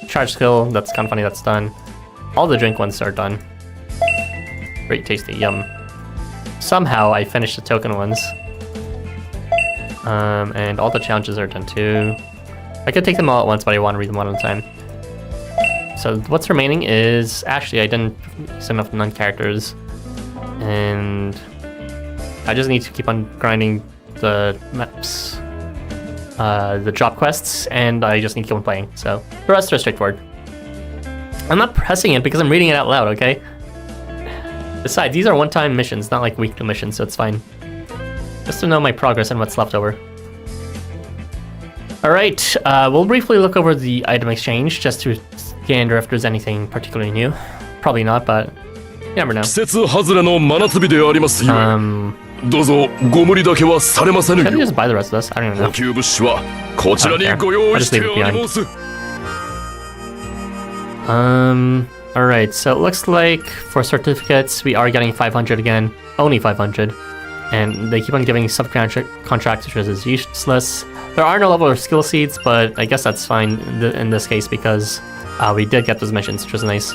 Charge skill, that's kind of funny, that's done. All the drink ones are done. Great tasty, yum. Somehow I finished the token ones. And all the challenges are done too. I could take them all at once, but I want to read them one at a time. So what's remaining is... Actually, I didn't use enough non-characters. And... I just need to keep on grinding the maps, the drop quests, and I just need to keep on playing. So the rest are straightforward. I'm not pressing it because I'm reading it out loud, okay? Besides, these are one-time missions, not like weekly missions, so it's fine. Just to know my progress and what's left over. Alright, we'll briefly look over the item exchange, just to gander if there's anything particularly new. Probably not, but you never know. どうぞご無理だけはされませぬよう。 Should I just buy the rest of this? I don't even know. 補給物資はこちらにご用意しております。 Alright, so it looks like for certificates we are getting 500 again. Only 500. And they keep on giving subcontracts, which is useless. There are no level or skill seeds, but I guess that's fine in this case because we did get those missions, which was nice.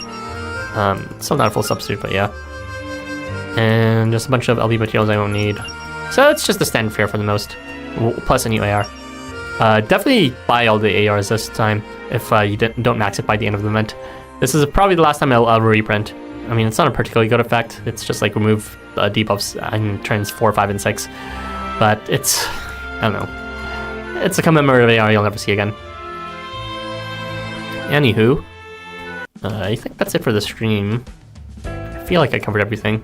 Still not a full substitute, but yeah. And just a bunch of LB materials I won't need. So it's just the standard fare for the most, plus a new AR. Definitely buy all the ARs this time if you don't max it by the end of the event. This is probably the last time I'll ever reprint. I mean, it's not a particularly good effect. It's just like remove debuffs in turns 4, 5, and 6. But it's, I don't know. It's a commemorative AR you'll never see again. Anywho, I think that's it for the stream. I feel like I covered everything.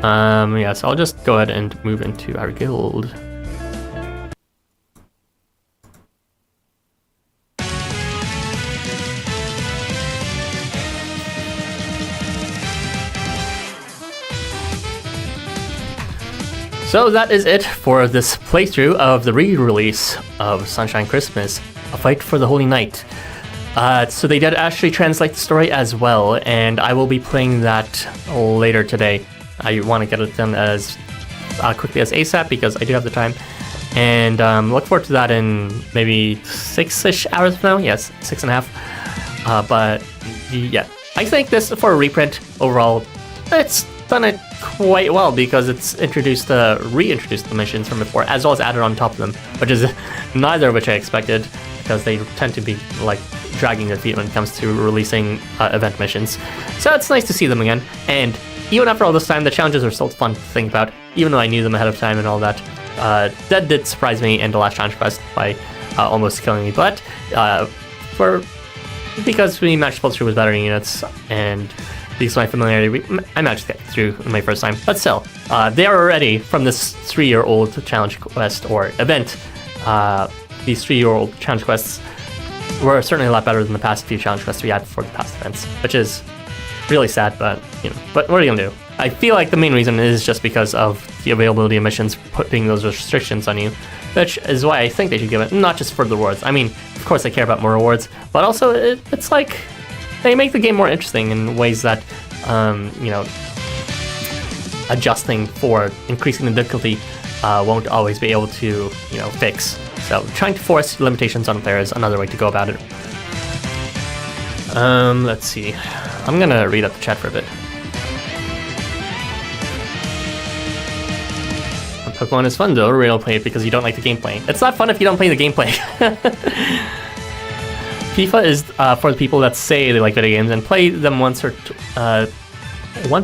Yeah, so I'll just go ahead and move into our guild. So that is it for this playthrough of the re-release of Sunshine Christmas, A Fight for the Holy Night. So they did actually translate the story as well, and I will be playing that later today. I want to get it done as quickly as ASAP because I do have the time. And look forward to that in maybe 6-ish hours from now. Yes, 6.5. But yeah, I think this for a reprint overall, it's done it quite well because it's reintroduced the missions from before, as well as added on top of them, which is neither of which I expected, because they tend to be like dragging their feet when it comes to releasing event missions. So it's nice to see them again, and even after all this time, the challenges are still fun to think about, even though I knew them ahead of time and all that. That did surprise me in the last challenge quest by almost killing me, but because we matched both through with better units, and because of my familiarity, I managed to get through my first time. But still, they are already, from this 3-year-old challenge quest or event, these 3-year-old challenge quests were certainly a lot better than the past few challenge quests we had for the past events, which is really sad, but but what are you gonna do? I feel like the main reason is just because of the availability of missions putting those restrictions on you, which is why I think they should give it, not just for the rewards. I mean, of course I care about more rewards, but also it's like they make the game more interesting in ways that, adjusting for increasing the difficulty won't always be able to, fix. So trying to force limitations on there is another way to go about it. Let's see. I'm gonna read up the chat for a bit. Pokemon is fun though, we don't play it because you don't like the gameplay. It's not fun if you don't play the gameplay. FIFA is for the people that say they like video games and play them once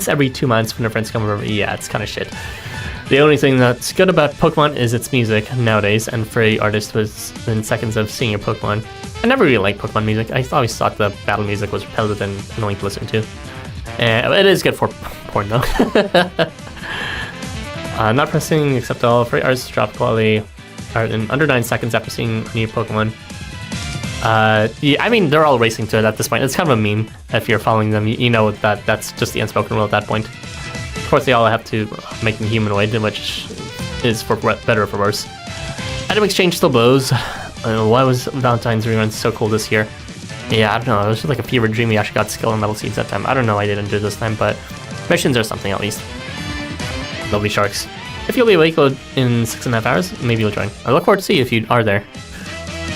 every 2 months when their friends come over. Yeah, it's kind of shit. The only thing that's good about Pokemon is its music nowadays, and for the artist within seconds of seeing your Pokemon. I never really liked Pokemon music. I always thought the battle music was repetitive and annoying to listen to. It is good for porn though. Not pressing except all free artists drop quality art in under 9 seconds after seeing a new Pokemon. Yeah, I mean, they're all racing to it at this point. It's kind of a meme. If you're following them, you know that that's just the unspoken rule at that point. Of course, they all have to make them humanoid, which is for better or for worse. Item exchange still blows. Why was Valentine's rerun so cool this year? Yeah, I don't know. It was just like a fever dream. We actually got skill and metal seeds that time. I don't know why I didn't do it this time, but missions are something at least. Lovely sharks. If you'll be awake in 6.5 hours, maybe you'll join. I look forward to see if you are there.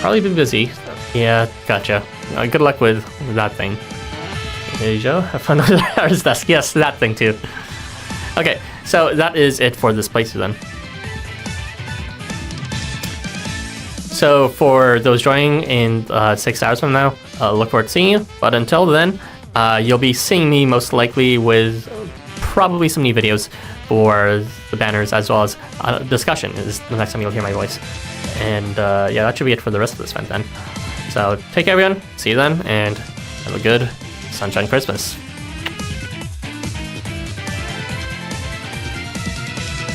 Probably be busy. Yeah, gotcha. Good luck with that thing. There you go. Have fun with ours desk. Yes, that thing too. Okay, so that is it for this playthrough then. So for those joining in 6 hours from now, look forward to seeing you. But until then, you'll be seeing me most likely with probably some new videos for the banners, as well as discussion is the next time you'll hear my voice. And yeah, that should be it for the rest of this event then. So take care everyone, see you then, and have a good Sunshine Christmas.